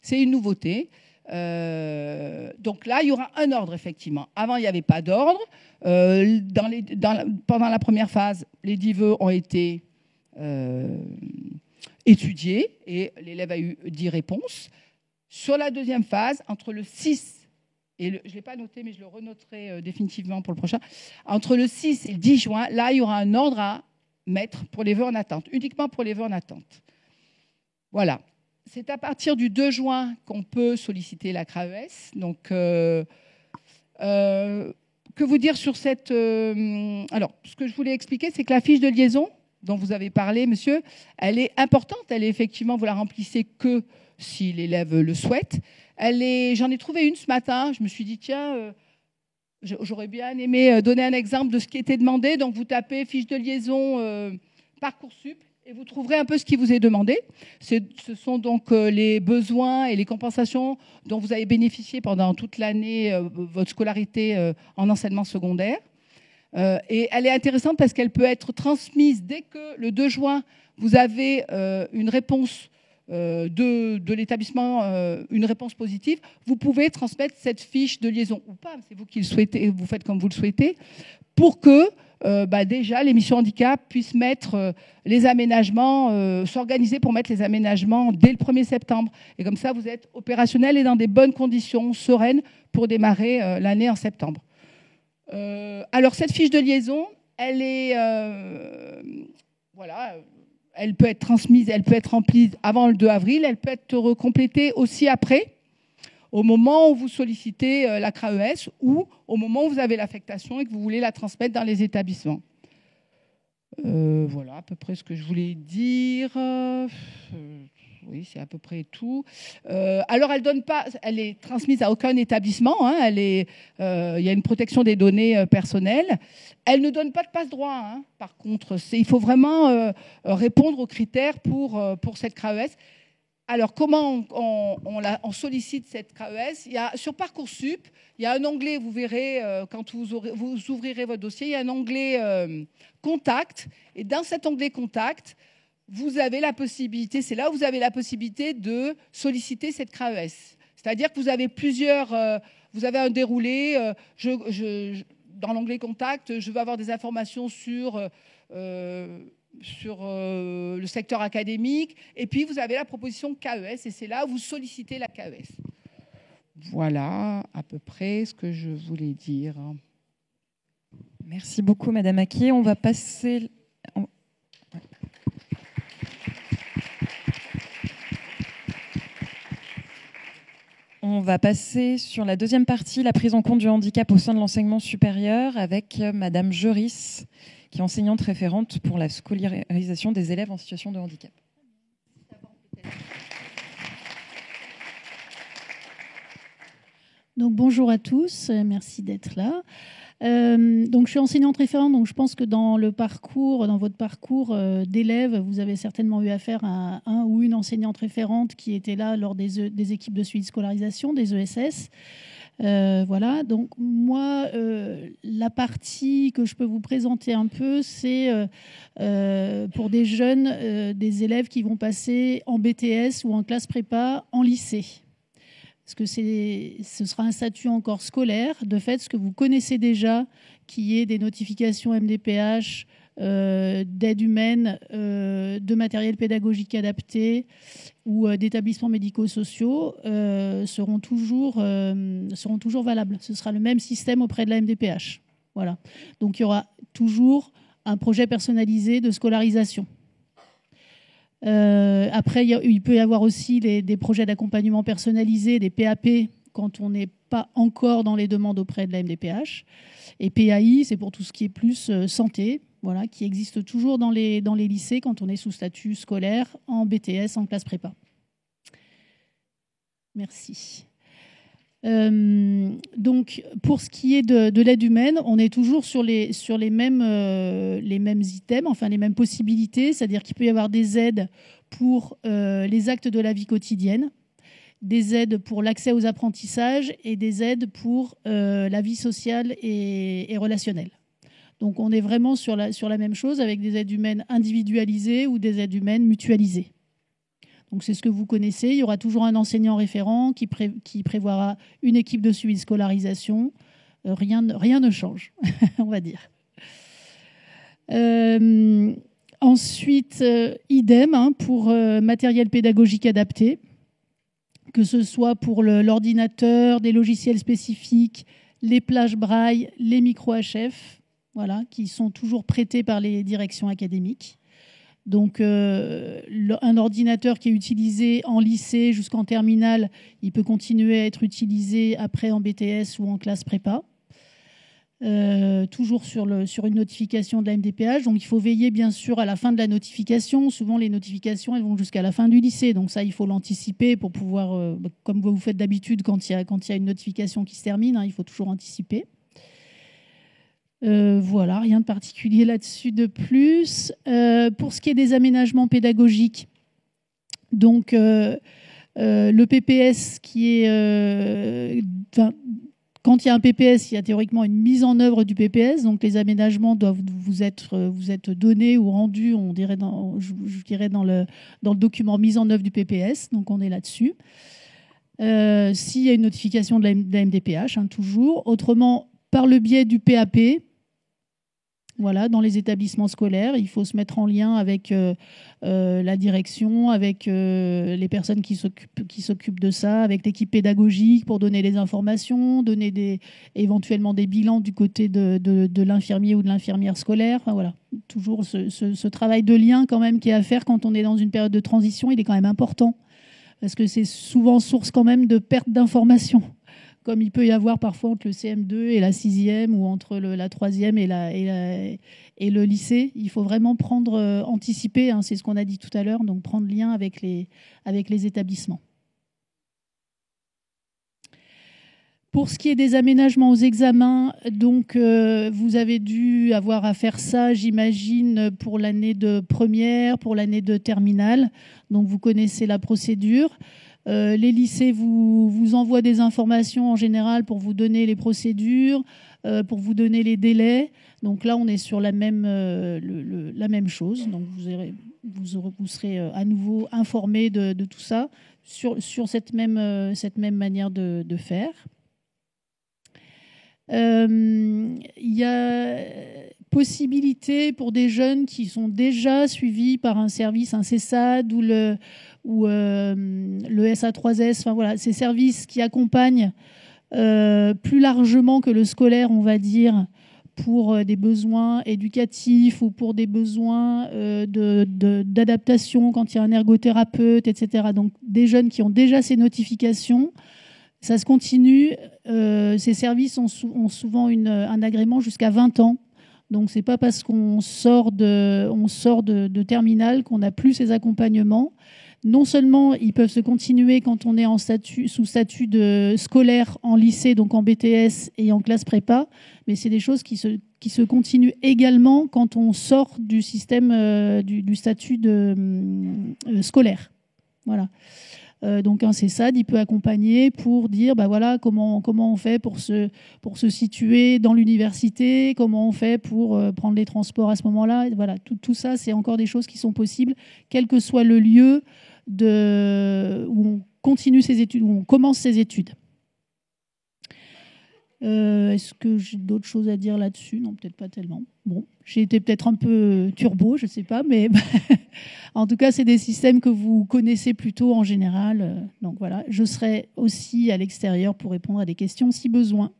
C'est une nouveauté. Donc là, il y aura un ordre, effectivement. Avant, il n'y avait pas d'ordre. Pendant la première phase, les 10 vœux ont été étudiés et l'élève a eu 10 réponses. Sur la deuxième phase, entre le 6 et je ne l'ai pas noté, mais je le renoterai définitivement pour le prochain, entre le 6 et le 10 juin, là, il y aura un ordre à mettre pour les vœux en attente, uniquement pour les vœux en attente. Voilà. C'est à partir du 2 juin qu'on peut solliciter la CRAES. Donc, que vous dire sur cette... alors, ce que je voulais expliquer, c'est que la fiche de liaison dont vous avez parlé, monsieur, elle est importante. Elle est effectivement, vous la remplissez que si l'élève le souhaite. J'en ai trouvé une ce matin. Je me suis dit, tiens, j'aurais bien aimé donner un exemple de ce qui était demandé. Donc, vous tapez fiche de liaison Parcoursup. Et vous trouverez un peu ce qui vous est demandé. Ce sont donc les besoins et les compensations dont vous avez bénéficié pendant toute l'année, votre scolarité en enseignement secondaire. Et elle est intéressante parce qu'elle peut être transmise dès que le 2 juin, vous avez une réponse de l'établissement, une réponse positive. Vous pouvez transmettre cette fiche de liaison ou pas, c'est vous qui le souhaitez, vous faites comme vous le souhaitez, pour que déjà, les missions handicap puissent mettre les aménagements, s'organiser pour mettre les aménagements dès le 1er septembre. Et comme ça, vous êtes opérationnel et dans des bonnes conditions, sereines, pour démarrer l'année en septembre. Alors, cette fiche de liaison, elle est... voilà, elle peut être transmise, elle peut être remplie avant le 2 avril, elle peut être complétée aussi après, au moment où vous sollicitez la CRAES ou au moment où vous avez l'affectation et que vous voulez la transmettre dans les établissements. Voilà à peu près ce que je voulais dire. Oui, c'est à peu près tout. Alors, elle est transmise à aucun établissement. Hein, il y a une protection des données personnelles. Elle ne donne pas de passe-droit. Hein, par contre, il faut vraiment répondre aux critères pour cette CRAES. Alors, comment on sollicite cette CRAES? Sur Parcoursup, il y a un onglet, vous verrez, quand vous ouvrirez votre dossier, il y a un onglet Contact. Et dans cet onglet Contact, vous avez la possibilité, c'est là où vous avez la possibilité de solliciter cette CRAES. C'est-à-dire que vous avez vous avez un déroulé. Dans l'onglet Contact, je veux avoir des informations sur le secteur académique, et puis vous avez la proposition CAES, et c'est là où vous sollicitez la CAES. Voilà à peu près ce que je voulais dire. Merci beaucoup, Madame Aquier. On va passer... On va passer sur la deuxième partie, la prise en compte du handicap au sein de l'enseignement supérieur, avec Madame Geris, qui est enseignante référente pour la scolarisation des élèves en situation de handicap. Donc, bonjour à tous, merci d'être là. Donc, je suis enseignante référente, donc je pense que dans votre parcours d'élèves, vous avez certainement eu affaire à un ou une enseignante référente qui était là lors des équipes de suivi de scolarisation, des ESS. Voilà, donc moi, la partie que je peux vous présenter un peu, c'est pour des jeunes, des élèves qui vont passer en BTS ou en classe prépa en lycée. Parce que ce sera un statut encore scolaire. De fait, ce que vous connaissez déjà, qui est des notifications MDPH d'aide humaine, de matériel pédagogique adapté ou d'établissements médico-sociaux seront toujours valables. Ce sera le même système auprès de la MDPH. Voilà. Donc il y aura toujours un projet personnalisé de scolarisation. Après, il peut y avoir aussi des projets d'accompagnement personnalisé, des PAP, quand on n'est pas encore dans les demandes auprès de la MDPH. Et PAI, c'est pour tout ce qui est plus santé, voilà, qui existe toujours dans les lycées quand on est sous statut scolaire, en BTS, en classe prépa. Merci. Donc, pour ce qui est de l'aide humaine, on est toujours sur les mêmes items, enfin les mêmes possibilités, c'est-à-dire qu'il peut y avoir des aides pour les actes de la vie quotidienne, des aides pour l'accès aux apprentissages et des aides pour la vie sociale et relationnelle. Donc, on est vraiment sur la même chose avec des aides humaines individualisées ou des aides humaines mutualisées. Donc, c'est ce que vous connaissez. Il y aura toujours un enseignant référent qui prévoira une équipe de suivi de scolarisation. Rien ne change, on va dire. Ensuite, idem pour matériel pédagogique adapté, que ce soit pour l'ordinateur, des logiciels spécifiques, les plages braille, les micro-HF, voilà, qui sont toujours prêtés par les directions académiques. Donc, un ordinateur qui est utilisé en lycée jusqu'en terminale, il peut continuer à être utilisé après en BTS ou en classe prépa. Toujours sur une notification de la MDPH. Donc, il faut veiller, bien sûr, à la fin de la notification. Souvent, les notifications, elles vont jusqu'à la fin du lycée. Donc, ça, il faut l'anticiper pour pouvoir, comme vous faites d'habitude quand il y a une notification qui se termine, il faut toujours anticiper. Voilà, rien de particulier là-dessus de plus. Pour ce qui est des aménagements pédagogiques, donc le PPS qui est... quand il y a un PPS, il y a théoriquement une mise en œuvre du PPS, donc les aménagements doivent vous être donnés ou rendus, je dirais dans le document mise en œuvre du PPS, donc on est là-dessus. S'il y a une notification de la MDPH, toujours. Autrement, par le biais du PAP, voilà, dans les établissements scolaires, il faut se mettre en lien avec la direction, avec les personnes qui s'occupent de ça, avec l'équipe pédagogique pour donner les informations, donner éventuellement des bilans du côté de l'infirmier ou de l'infirmière scolaire. Enfin, voilà, toujours ce travail de lien quand même qui est à faire quand on est dans une période de transition, il est quand même important parce que c'est souvent source quand même de perte d'informations, comme il peut y avoir parfois entre le CM2 et la 6e ou entre la 3e et le lycée. Il faut vraiment anticiper, c'est ce qu'on a dit tout à l'heure, donc prendre lien avec les établissements. Pour ce qui est des aménagements aux examens, donc vous avez dû avoir à faire ça, j'imagine, pour l'année de première, pour l'année de terminale. Donc vous connaissez la procédure. Les lycées vous envoient des informations en général pour vous donner les procédures, pour vous donner les délais. Donc là, on est sur la même chose. Donc vous serez à nouveau informés de tout ça sur cette même manière de faire. Il y a possibilité pour des jeunes qui sont déjà suivis par un service, un CESAD ou le SA3S, enfin voilà, ces services qui accompagnent plus largement que le scolaire, on va dire, pour des besoins éducatifs ou pour des besoins d'adaptation quand il y a un ergothérapeute, etc. Donc des jeunes qui ont déjà ces notifications. Ça se continue. Ces services ont souvent un agrément jusqu'à 20 ans. Donc, ce n'est pas parce qu'on sort de terminale qu'on n'a plus ces accompagnements. Non seulement ils peuvent se continuer quand on est sous statut de scolaire en lycée, donc en BTS et en classe prépa, mais c'est des choses qui se continuent également quand on sort du système du statut de scolaire. Voilà. Donc un CESAD, il peut accompagner pour dire voilà, comment on fait pour se situer dans l'université, comment on fait pour prendre les transports à ce moment-là. Voilà, tout ça, c'est encore des choses qui sont possibles, quel que soit le lieu où on continue ses études, où on commence ses études. Est-ce que j'ai d'autres choses à dire là-dessus? Non, peut-être pas tellement. Bon, j'ai été peut-être un peu turbo, je ne sais pas, mais en tout cas, c'est des systèmes que vous connaissez plutôt en général. Donc voilà, je serai aussi à l'extérieur pour répondre à des questions si besoin.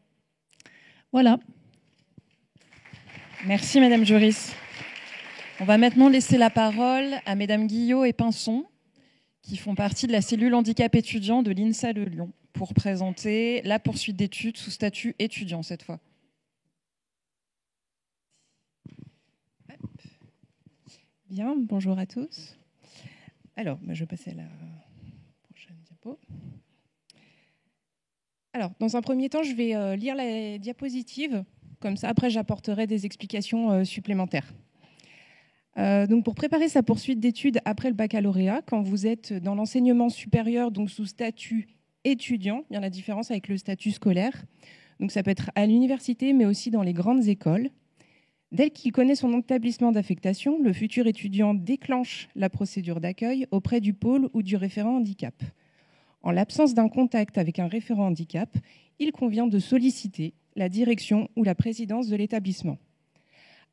Voilà. Merci, Madame Joris. On va maintenant laisser la parole à Mesdames Guillot et Pinson, qui font partie de la cellule handicap étudiant de l'INSA de Lyon, pour présenter la poursuite d'études sous statut étudiant cette fois. Bien, bonjour à tous. Alors, je vais passer à la prochaine diapo. Alors, dans un premier temps, je vais lire la diapositive. Comme ça, après, j'apporterai des explications supplémentaires. Donc, pour préparer sa poursuite d'études après le baccalauréat, quand vous êtes dans l'enseignement supérieur, donc sous statut étudiant, bien la différence avec le statut scolaire. Donc, ça peut être à l'université, mais aussi dans les grandes écoles. Dès qu'il connaît son établissement d'affectation, le futur étudiant déclenche la procédure d'accueil auprès du pôle ou du référent handicap. En l'absence d'un contact avec un référent handicap, il convient de solliciter la direction ou la présidence de l'établissement.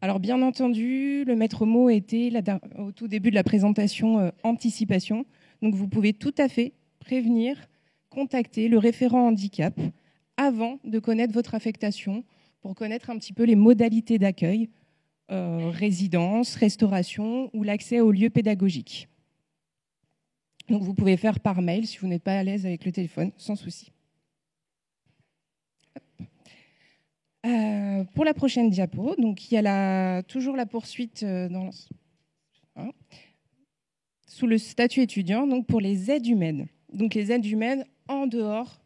Alors bien entendu, le maître mot était au tout début de la présentation anticipation. Donc vous pouvez tout à fait prévenir, contacter le référent handicap avant de connaître votre affectation pour connaître un petit peu les modalités d'accueil, résidence, restauration ou l'accès aux lieux pédagogiques. Donc vous pouvez faire par mail si vous n'êtes pas à l'aise avec le téléphone, sans souci. Pour la prochaine diapo, donc il y a toujours la poursuite sous le statut étudiant, donc pour les aides humaines. Donc les aides humaines en dehors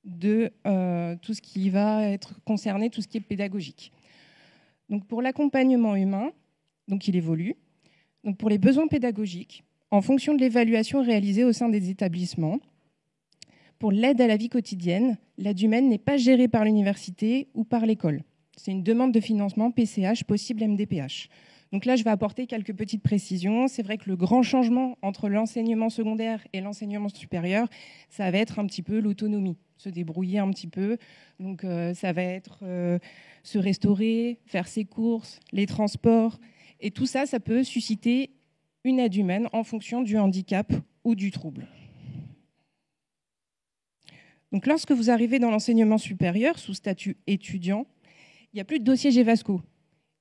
de tout ce qui va être concerné, tout ce qui est pédagogique. Donc pour l'accompagnement humain, donc il évolue. Donc pour les besoins pédagogiques, en fonction de l'évaluation réalisée au sein des établissements, pour l'aide à la vie quotidienne, l'aide humaine n'est pas gérée par l'université ou par l'école. C'est une demande de financement PCH, possible MDPH. Donc là, je vais apporter quelques petites précisions. C'est vrai que le grand changement entre l'enseignement secondaire et l'enseignement supérieur, ça va être un petit peu l'autonomie, se débrouiller un petit peu. Donc ça va être se restaurer, faire ses courses, les transports. Et tout ça, ça peut susciter une aide humaine en fonction du handicap ou du trouble. Donc, lorsque vous arrivez dans l'enseignement supérieur sous statut étudiant, il n'y a plus de dossier GEVASCO,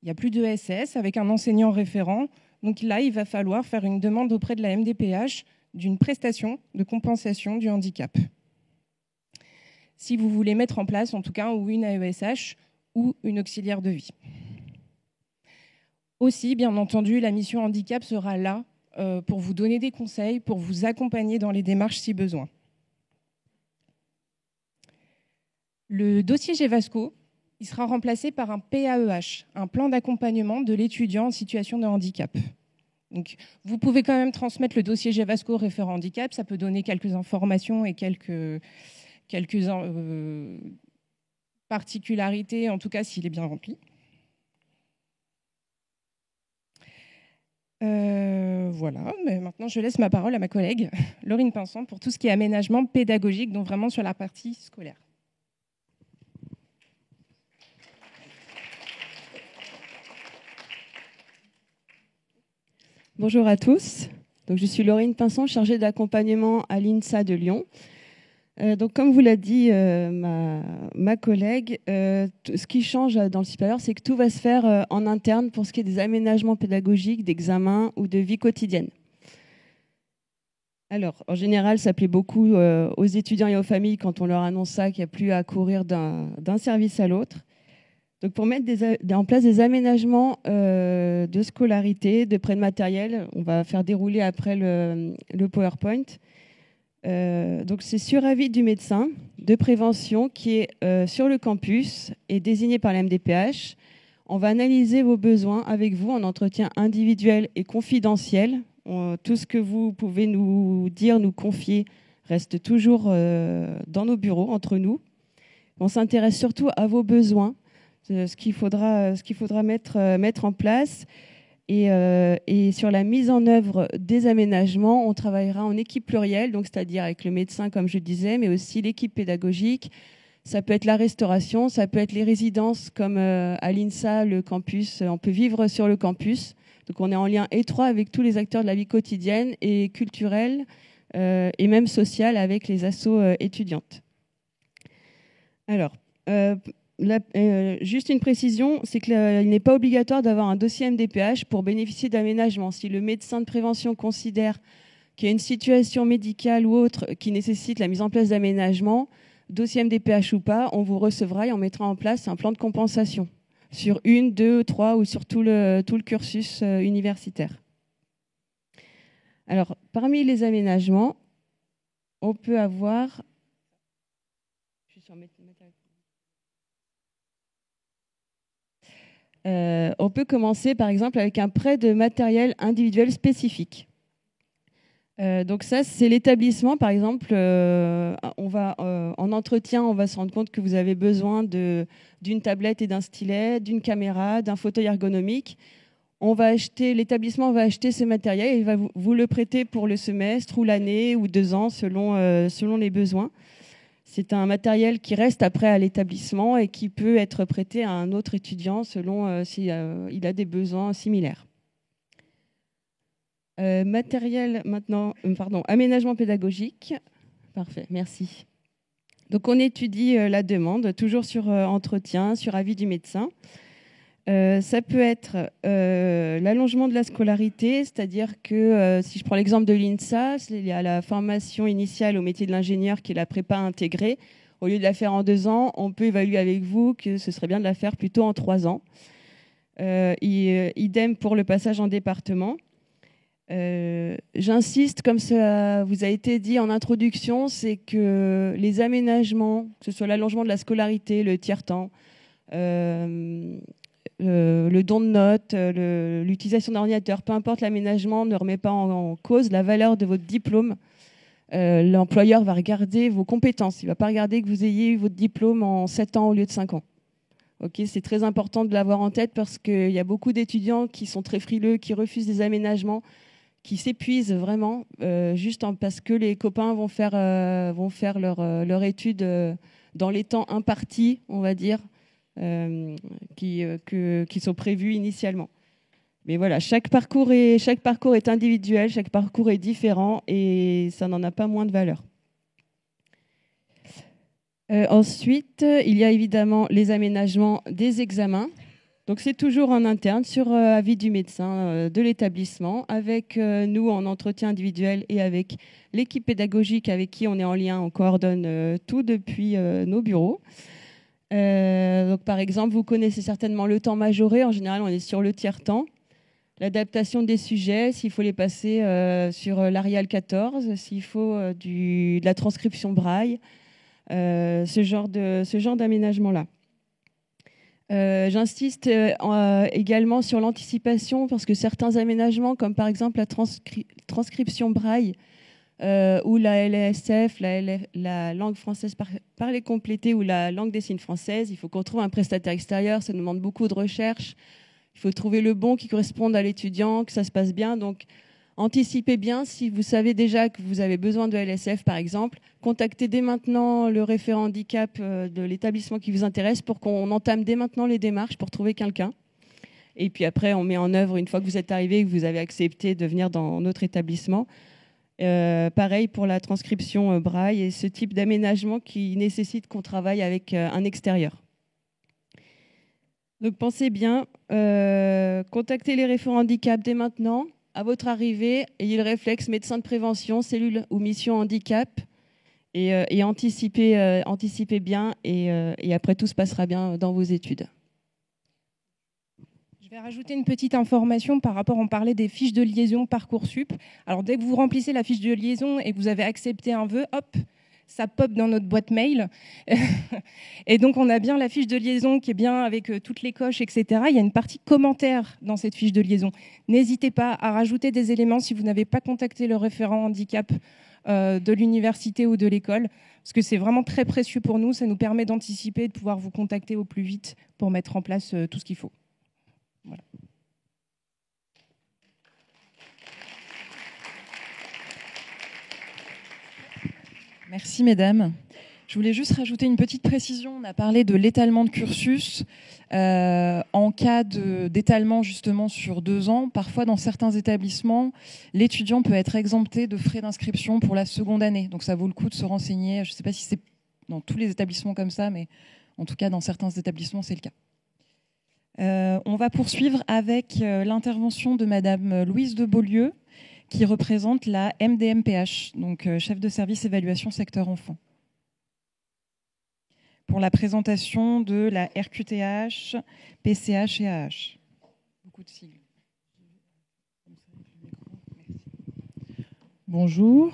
il n'y a plus de SS avec un enseignant référent. Donc là, il va falloir faire une demande auprès de la MDPH d'une prestation de compensation du handicap. Si vous voulez mettre en place, en tout cas, ou une AESH ou une auxiliaire de vie. Aussi, bien entendu, la mission handicap sera là pour vous donner des conseils, pour vous accompagner dans les démarches si besoin. Le dossier GEVASCO, il sera remplacé par un PAEH, un plan d'accompagnement de l'étudiant en situation de handicap. Donc, vous pouvez quand même transmettre le dossier GEVASCO au référent handicap, ça peut donner quelques informations et quelques particularités, en tout cas s'il est bien rempli. Voilà, mais maintenant je laisse ma parole à ma collègue Laurine Pinson pour tout ce qui est aménagement pédagogique, donc vraiment sur la partie scolaire. Bonjour à tous. Donc, je suis Laurine Pinson, chargée d'accompagnement à l'INSA de Lyon. Donc, comme vous l'a dit ma collègue, ce qui change dans le supérieur, c'est que tout va se faire en interne pour ce qui est des aménagements pédagogiques, d'examens ou de vie quotidienne. Alors, en général, ça plaît beaucoup aux étudiants et aux familles quand on leur annonce ça, qu'il n'y a plus à courir d'un service à l'autre. Donc, pour mettre en place des aménagements de scolarité, de prêt de matériel, on va faire dérouler après le PowerPoint. Donc, c'est sur avis du médecin de prévention qui est sur le campus et désigné par la MDPH. On va analyser vos besoins avec vous en entretien individuel et confidentiel. Tout ce que vous pouvez nous dire, nous confier, reste toujours dans nos bureaux, entre nous. On s'intéresse surtout à vos besoins, ce qu'il faudra mettre en place. Et sur la mise en œuvre des aménagements, on travaillera en équipe plurielle, donc c'est-à-dire avec le médecin, comme je disais, mais aussi l'équipe pédagogique. Ça peut être la restauration, ça peut être les résidences comme à l'INSA, le campus. On peut vivre sur le campus. Donc on est en lien étroit avec tous les acteurs de la vie quotidienne et culturelle et même sociale avec les assos étudiantes. Alors, juste une précision, c'est qu'il n'est pas obligatoire d'avoir un dossier MDPH pour bénéficier d'aménagement. Si le médecin de prévention considère qu'il y a une situation médicale ou autre qui nécessite la mise en place d'aménagement, dossier MDPH ou pas, on vous recevra et on mettra en place un plan de compensation sur 1, 2, 3 ou sur tout le cursus universitaire. Alors, parmi les aménagements, on peut avoir... on peut commencer par exemple avec un prêt de matériel individuel spécifique. Donc ça, c'est l'établissement. Par exemple, en entretien, on va se rendre compte que vous avez besoin d'une tablette et d'un stylet, d'une caméra, d'un fauteuil ergonomique. L'établissement va acheter ce matériel et il va vous le prêter pour le semestre ou l'année ou 2 ans selon les besoins. C'est un matériel qui reste après à l'établissement et qui peut être prêté à un autre étudiant selon s'il a des besoins similaires. Aménagement pédagogique. Parfait, merci. Donc on étudie la demande, toujours sur entretien, sur avis du médecin. Ça peut être l'allongement de la scolarité, c'est-à-dire que si je prends l'exemple de l'INSA, il y a la formation initiale au métier de l'ingénieur qui est la prépa intégrée. Au lieu de la faire en 2 ans, on peut évaluer avec vous que ce serait bien de la faire plutôt en 3 ans. Idem pour le passage en département. J'insiste, comme ça vous a été dit en introduction, c'est que les aménagements, que ce soit l'allongement de la scolarité, le tiers-temps, le don de notes, l'utilisation d'ordinateur, peu importe l'aménagement, ne remet pas en cause la valeur de votre diplôme. L'employeur va regarder vos compétences. Il ne va pas regarder que vous ayez eu votre diplôme en 7 ans au lieu de 5 ans. Okay, c'est très important de l'avoir en tête parce qu'il y a beaucoup d'étudiants qui sont très frileux, qui refusent des aménagements, qui s'épuisent vraiment parce que les copains vont faire leur étude dans les temps impartis, on va dire, qui sont prévus initialement. Mais voilà, chaque parcours est individuel, chaque parcours est différent et ça n'en a pas moins de valeur. Ensuite, il y a évidemment les aménagements des examens. Donc c'est toujours en interne, sur avis du médecin de l'établissement, avec nous en entretien individuel et avec l'équipe pédagogique avec qui on est en lien. On coordonne tout depuis nos bureaux. Donc par exemple, vous connaissez certainement le temps majoré. En général, on est sur le tiers-temps. L'adaptation des sujets, s'il faut les passer sur l'Arial 14, s'il faut de la transcription braille, ce genre d'aménagement-là. J'insiste également sur l'anticipation parce que certains aménagements, comme par exemple la transcription braille ou la LSF, la langue française parlée complétée ou la langue des signes française, il faut qu'on trouve un prestataire extérieur, ça demande beaucoup de recherche. Il faut trouver le bon qui corresponde à l'étudiant, que ça se passe bien. Donc, anticipez bien. Si vous savez déjà que vous avez besoin de LSF, par exemple, contactez dès maintenant le référent handicap de l'établissement qui vous intéresse pour qu'on entame dès maintenant les démarches pour trouver quelqu'un. Et puis après, on met en œuvre, une fois que vous êtes arrivé et que vous avez accepté de venir dans notre établissement. Pareil pour la transcription braille et ce type d'aménagement qui nécessite qu'on travaille avec un extérieur. Donc pensez bien, contactez les référents handicap dès maintenant. À votre arrivée, ayez le réflexe médecin de prévention, cellule ou mission handicap et anticipez bien et après tout se passera bien dans vos études. Je vais rajouter une petite information par rapport, on parlait des fiches de liaison Parcoursup. Alors dès que vous remplissez la fiche de liaison et que vous avez accepté un vœu, hop, ça pop dans notre boîte mail. Et donc, on a bien la fiche de liaison qui est bien avec toutes les coches, etc. Il y a une partie commentaires dans cette fiche de liaison. N'hésitez pas à rajouter des éléments si vous n'avez pas contacté le référent handicap de l'université ou de l'école, parce que c'est vraiment très précieux pour nous. Ça nous permet d'anticiper et de pouvoir vous contacter au plus vite pour mettre en place tout ce qu'il faut. Voilà. Merci, mesdames. Je voulais juste rajouter une petite précision. On a parlé de l'étalement de cursus. En cas d'étalement justement sur 2 ans, parfois dans certains établissements, l'étudiant peut être exempté de frais d'inscription pour la seconde année. Donc ça vaut le coup de se renseigner. Je ne sais pas si c'est dans tous les établissements comme ça, mais en tout cas dans certains établissements, c'est le cas. On va poursuivre avec l'intervention de Madame Louise de Beaulieu, qui représente la MDMPH, donc chef de service évaluation secteur enfant, pour la présentation de la RQTH, PCH et AH. Beaucoup de sigles. Bonjour.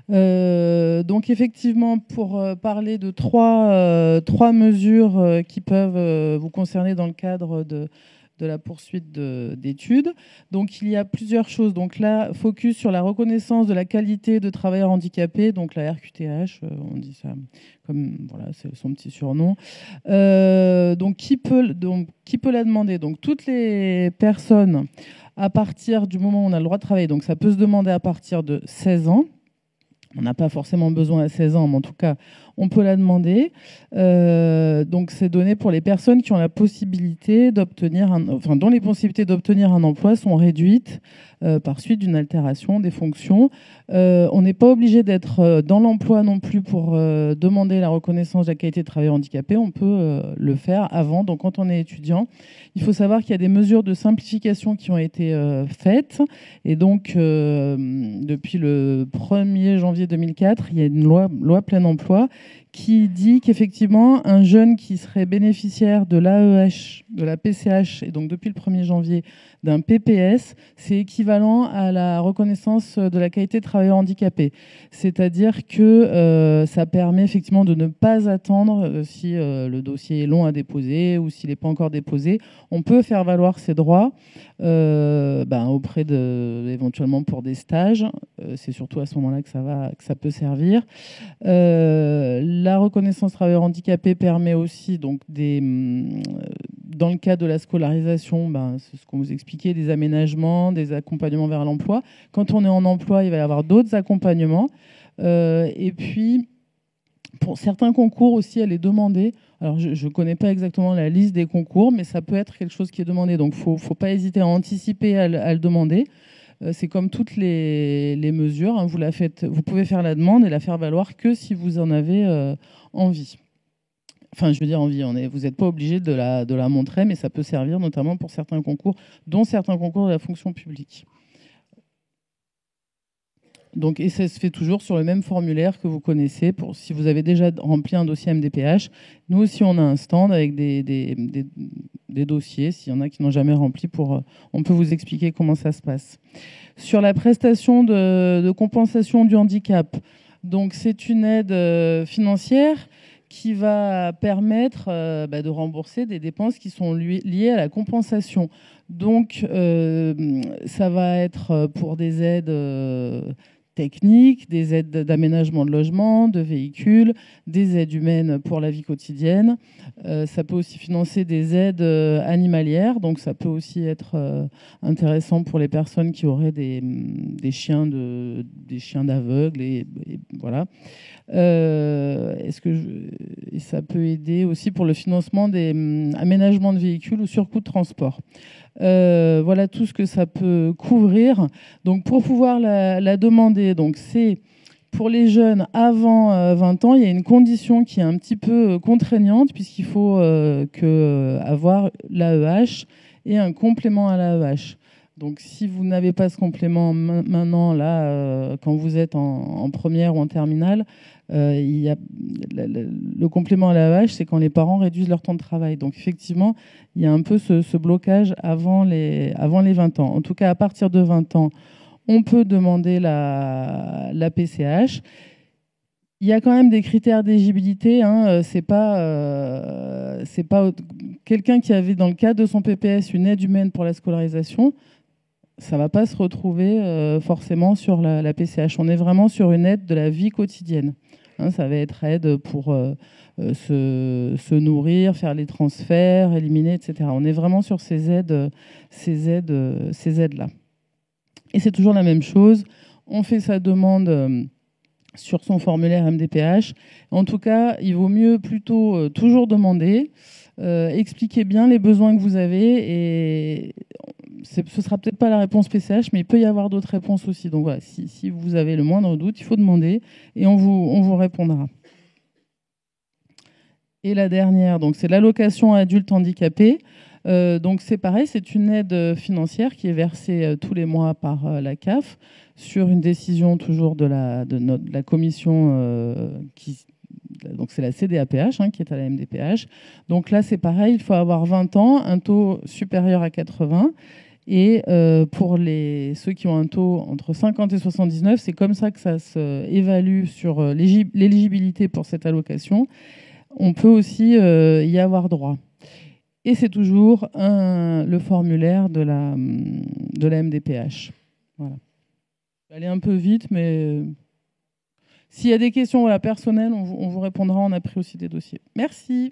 Donc effectivement, pour parler de trois mesures qui peuvent vous concerner dans le cadre de la poursuite d'études. Donc il y a plusieurs choses. Donc là, focus sur la reconnaissance de la qualité de travailleur handicapé, donc la RQTH, on dit ça comme voilà, c'est son petit surnom. Donc qui peut la demander? Donc toutes les personnes à partir du moment où on a le droit de travailler. Donc ça peut se demander à partir de 16 ans. On n'a pas forcément besoin à 16 ans, mais en tout cas, on peut la demander. Donc, c'est donné pour les personnes qui ont la possibilité d'obtenir, dont les possibilités d'obtenir un emploi sont réduites par suite d'une altération des fonctions. On n'est pas obligé d'être dans l'emploi non plus pour demander la reconnaissance de la qualité de travailleur handicapé. On peut le faire avant. Donc, quand on est étudiant, il faut savoir qu'il y a des mesures de simplification qui ont été faites. Et donc, depuis le 1er janvier 2004, il y a une loi plein emploi qui dit qu'effectivement, un jeune qui serait bénéficiaire de l'AEH, de la PCH, et donc depuis le 1er janvier d'un PPS, c'est équivalent à la reconnaissance de la qualité de travailleur handicapé. C'est-à-dire que ça permet effectivement de ne pas attendre si le dossier est long à déposer ou s'il n'est pas encore déposé. On peut faire valoir ses droits auprès éventuellement pour des stages. C'est surtout à ce moment-là que ça peut servir. La reconnaissance travailleur handicapé permet aussi, donc, dans le cadre de la scolarisation, c'est ce qu'on vous expliquait, des aménagements, des accompagnements vers l'emploi. Quand on est en emploi, il va y avoir d'autres accompagnements. Et puis, pour certains concours aussi, elle est demandée. Alors, je ne connais pas exactement la liste des concours, mais ça peut être quelque chose qui est demandé. Donc, il ne faut pas hésiter à anticiper à le demander. C'est comme toutes les mesures, hein, vous pouvez faire la demande et la faire valoir que si vous en avez envie. Enfin, je veux dire envie, vous n'êtes pas obligé de la montrer, mais ça peut servir notamment pour certains concours, dont certains concours de la fonction publique. Donc, et ça se fait toujours sur le même formulaire que vous connaissez. Si vous avez déjà rempli un dossier MDPH, nous aussi on a un stand avec des dossiers. S'il y en a qui n'ont jamais rempli, on peut vous expliquer comment ça se passe. Sur la prestation de compensation du handicap, donc c'est une aide financière qui va permettre de rembourser des dépenses qui sont liées à la compensation. Donc, ça va être pour des aides techniques, des aides d'aménagement de logement, de véhicules, des aides humaines pour la vie quotidienne. Ça peut aussi financer des aides animalières, donc ça peut aussi être intéressant pour les personnes qui auraient des chiens d'aveugles et voilà. Et ça peut aider aussi pour le financement des aménagements de véhicules ou surcoûts de transport. Voilà tout ce que ça peut couvrir. Donc, pour pouvoir la demander, donc c'est pour les jeunes avant 20 ans, il y a une condition qui est un petit peu contraignante puisqu'il faut avoir l'AEH et un complément à l'AEH. Donc, si vous n'avez pas ce complément maintenant, là, quand vous êtes en première ou en terminale, il y a le complément à l'AEH, c'est quand les parents réduisent leur temps de travail. Donc, effectivement, il y a un peu ce blocage avant les 20 ans. En tout cas, à partir de 20 ans, on peut demander la PCH. Il y a quand même des critères d'éligibilité. C'est pas quelqu'un qui avait dans le cadre de son PPS une aide humaine pour la scolarisation. Ça ne va pas se retrouver forcément sur la PCH. On est vraiment sur une aide de la vie quotidienne. Ça va être aide pour se nourrir, faire les transferts, éliminer, etc. On est vraiment sur ces aides-là. Et c'est toujours la même chose. On fait sa demande sur son formulaire MDPH. En tout cas, il vaut mieux plutôt toujours demander, expliquer bien les besoins que vous avez, et ce ne sera peut-être pas la réponse PCH, mais il peut y avoir d'autres réponses aussi. Donc voilà, si vous avez le moindre doute, il faut demander et on vous répondra. Et la dernière, donc c'est l'allocation adulte handicapé. Donc c'est pareil, c'est une aide financière qui est versée tous les mois par la CAF sur une décision toujours de la commission donc c'est la CDAPH qui est à la MDPH. Donc là c'est pareil, il faut avoir 20 ans, un taux supérieur à 80. Et pour ceux qui ont un taux entre 50 et 79, c'est comme ça que ça s'évalue sur l'éligibilité pour cette allocation. On peut aussi y avoir droit. Et c'est toujours le formulaire de la MDPH. Voilà. Je vais aller un peu vite, mais s'il y a des questions personnelles, on vous répondra. On a pris aussi des dossiers. Merci.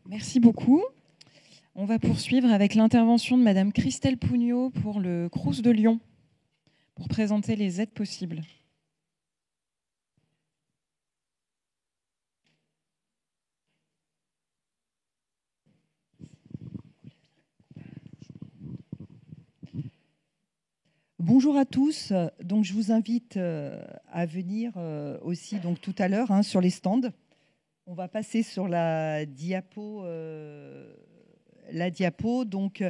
Merci beaucoup. On va poursuivre avec l'intervention de Madame Christelle Pougnot pour le Crous de Lyon, pour présenter les aides possibles. Bonjour à tous. Donc, je vous invite à venir aussi donc, tout à l'heure sur les stands. On va passer sur la diapo. Donc,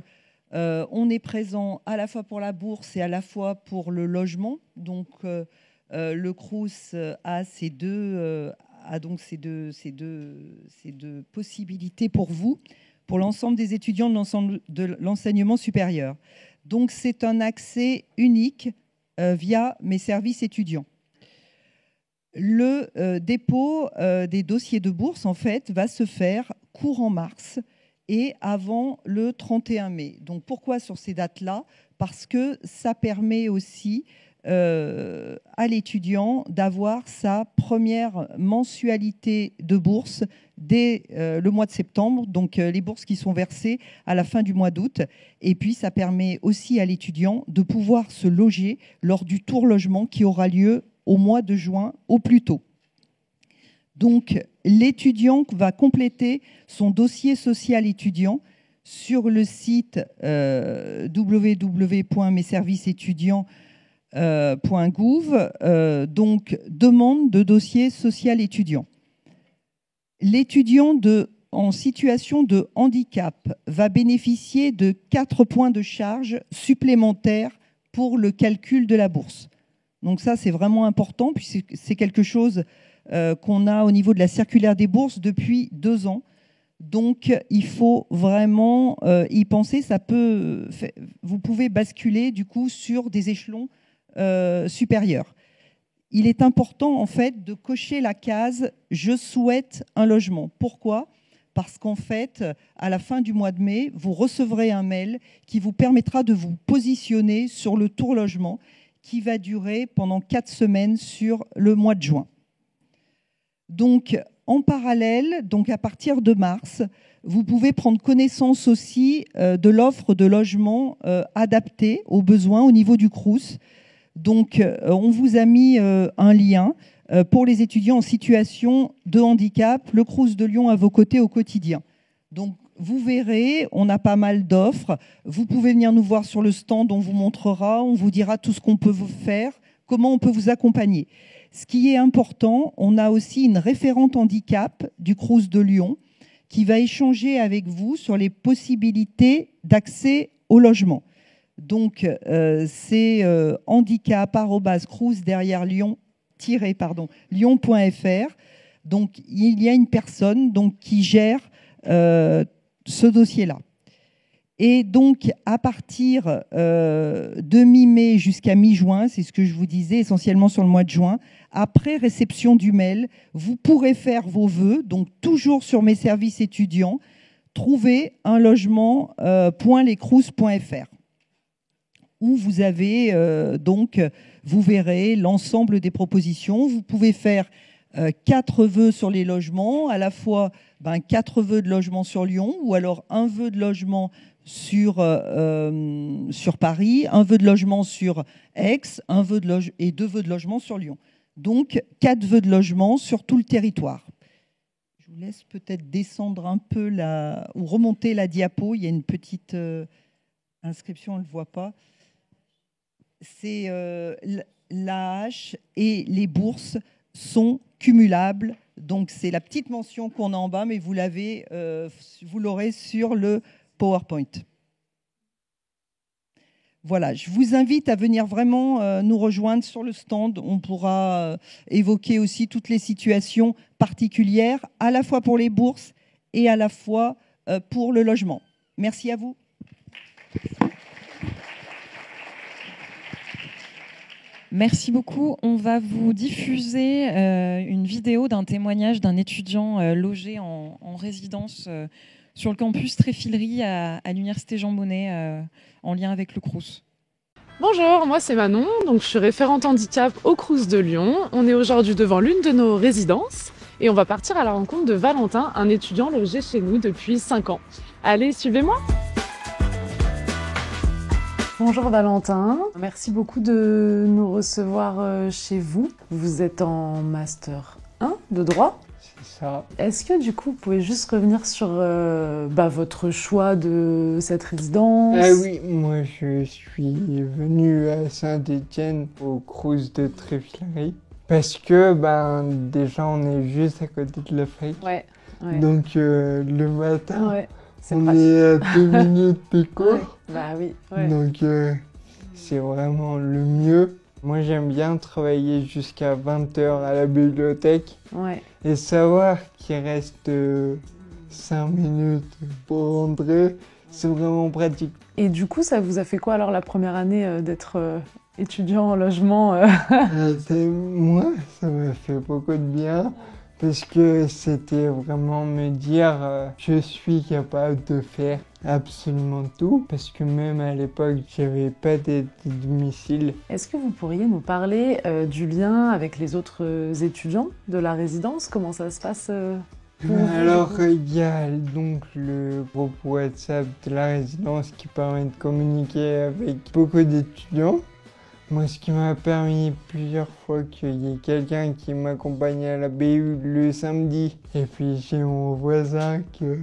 on est présent à la fois pour la bourse et à la fois pour le logement. Donc, le Crous a ces deux possibilités pour vous, pour l'ensemble des étudiants de l'ensemble de l'enseignement supérieur. Donc, c'est un accès unique via mes services étudiants. Le dépôt des dossiers de bourse, en fait, va se faire courant mars et avant le 31 mai. Donc, pourquoi sur ces dates-là? Parce que ça permet aussi à l'étudiant d'avoir sa première mensualité de bourse dès le mois de septembre, donc les bourses qui sont versées à la fin du mois d'août. Et puis, ça permet aussi à l'étudiant de pouvoir se loger lors du tour logement qui aura lieu au mois de juin au plus tôt. Donc, l'étudiant va compléter son dossier social étudiant sur le site www.messervicesétudiants.gouv, donc demande de dossier social étudiant. L'étudiant en situation de handicap va bénéficier de 4 points de charge supplémentaires pour le calcul de la bourse. Donc ça, c'est vraiment important, puisque c'est quelque chose qu'on a au niveau de la circulaire des bourses depuis 2 ans. Donc, il faut vraiment y penser. Vous pouvez basculer, du coup, sur des échelons supérieurs. Il est important, en fait, de cocher la case « Je souhaite un logement ». Pourquoi ? Parce qu'en fait, à la fin du mois de mai, vous recevrez un mail qui vous permettra de vous positionner sur le tour logement qui va durer pendant 4 semaines sur le mois de juin. Donc, en parallèle, donc à partir de mars, vous pouvez prendre connaissance aussi de l'offre de logement adaptée aux besoins au niveau du Crous. Donc, on vous a mis un lien pour les étudiants en situation de handicap, le Crous de Lyon à vos côtés au quotidien. Donc, vous verrez, on a pas mal d'offres. Vous pouvez venir nous voir sur le stand, on vous montrera, on vous dira tout ce qu'on peut vous faire, comment on peut vous accompagner. Ce qui est important, on a aussi une référente handicap du Crous de Lyon qui va échanger avec vous sur les possibilités d'accès au logement. Donc, c'est handicap@crous derrière lyon.fr. Donc, il y a une personne qui gère ce dossier-là. Et donc, à partir de mi-mai jusqu'à mi-juin, c'est ce que je vous disais, essentiellement sur le mois de juin, après réception du mail, vous pourrez faire vos vœux, donc toujours sur mes services étudiants, trouver un logement .lescrous.fr où vous avez vous verrez l'ensemble des propositions. Vous pouvez faire 4 vœux sur les logements, à la fois 4 vœux de logement sur Lyon, ou alors un vœu de logement sur Paris, un vœu de logement sur Aix, et 2 vœux de logement sur Lyon. Donc 4 vœux de logement sur tout le territoire. Je vous laisse peut-être descendre un peu ou remonter la diapo. Il y a une petite inscription, on ne le voit pas. C'est l'AH et les bourses sont cumulables. Donc c'est la petite mention qu'on a en bas, mais vous l'aurez sur le PowerPoint. Voilà, je vous invite à venir vraiment nous rejoindre sur le stand. On pourra évoquer aussi toutes les situations particulières, à la fois pour les bourses et à la fois pour le logement. Merci à vous. Merci beaucoup. On va vous diffuser une vidéo d'un témoignage d'un étudiant logé en résidence sur le campus Tréfilerie à l'Université Jean Monnet en lien avec le Crous. Bonjour, moi c'est Manon, donc je suis référente handicap au Crous de Lyon. On est aujourd'hui devant l'une de nos résidences et on va partir à la rencontre de Valentin, un étudiant logé chez nous depuis 5 ans. Allez, suivez-moi. Bonjour Valentin, merci beaucoup de nous recevoir chez vous. Vous êtes en Master 1 de droit ? C'est ça. Est-ce que du coup vous pouvez juste revenir sur votre choix de cette résidence ? Ah oui, moi je suis venu à Saint-Étienne au Crous de Tréfilerie parce que déjà on est juste à côté de la fac. Ouais. Donc le matin, on pratique. est à 2 minutes de cours. Bah oui. Donc c'est vraiment le mieux. Moi j'aime bien travailler jusqu'à 20h à la bibliothèque et savoir qu'il reste 5 minutes pour rentrer, c'est vraiment pratique. Et du coup, ça vous a fait quoi alors la première année d'être étudiant en logement Moi, ça m'a fait beaucoup de bien parce que c'était vraiment me dire je suis capable de faire absolument tout, parce que même à l'époque, j'avais pas d'aide de domicile. Est-ce que vous pourriez nous parler du lien avec les autres étudiants de la résidence ? Comment ça se passe Alors, il y a donc le groupe WhatsApp de la résidence qui permet de communiquer avec beaucoup d'étudiants. Moi, ce qui m'a permis plusieurs fois qu'il y ait quelqu'un qui m'accompagne à la BU le samedi. Et puis, j'ai mon voisin que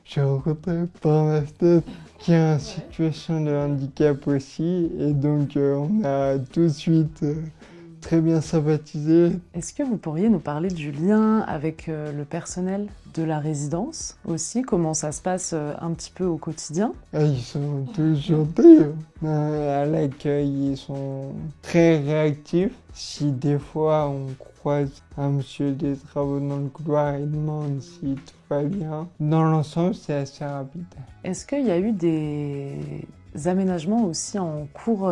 j'ai rencontré par ma fenêtre qui est en situation de handicap aussi. Et donc, on a tout de suite très bien sympathisé. Est-ce que vous pourriez nous parler du lien avec le personnel de la résidence aussi ? Comment ça se passe un petit peu au quotidien ? Ils sont tous gentils. À l'accueil, ils sont très réactifs. Si des fois on croise un monsieur des travaux dans le couloir et demande si tout va bien, dans l'ensemble, c'est assez rapide. Est-ce qu'il y a eu des aménagements aussi en cours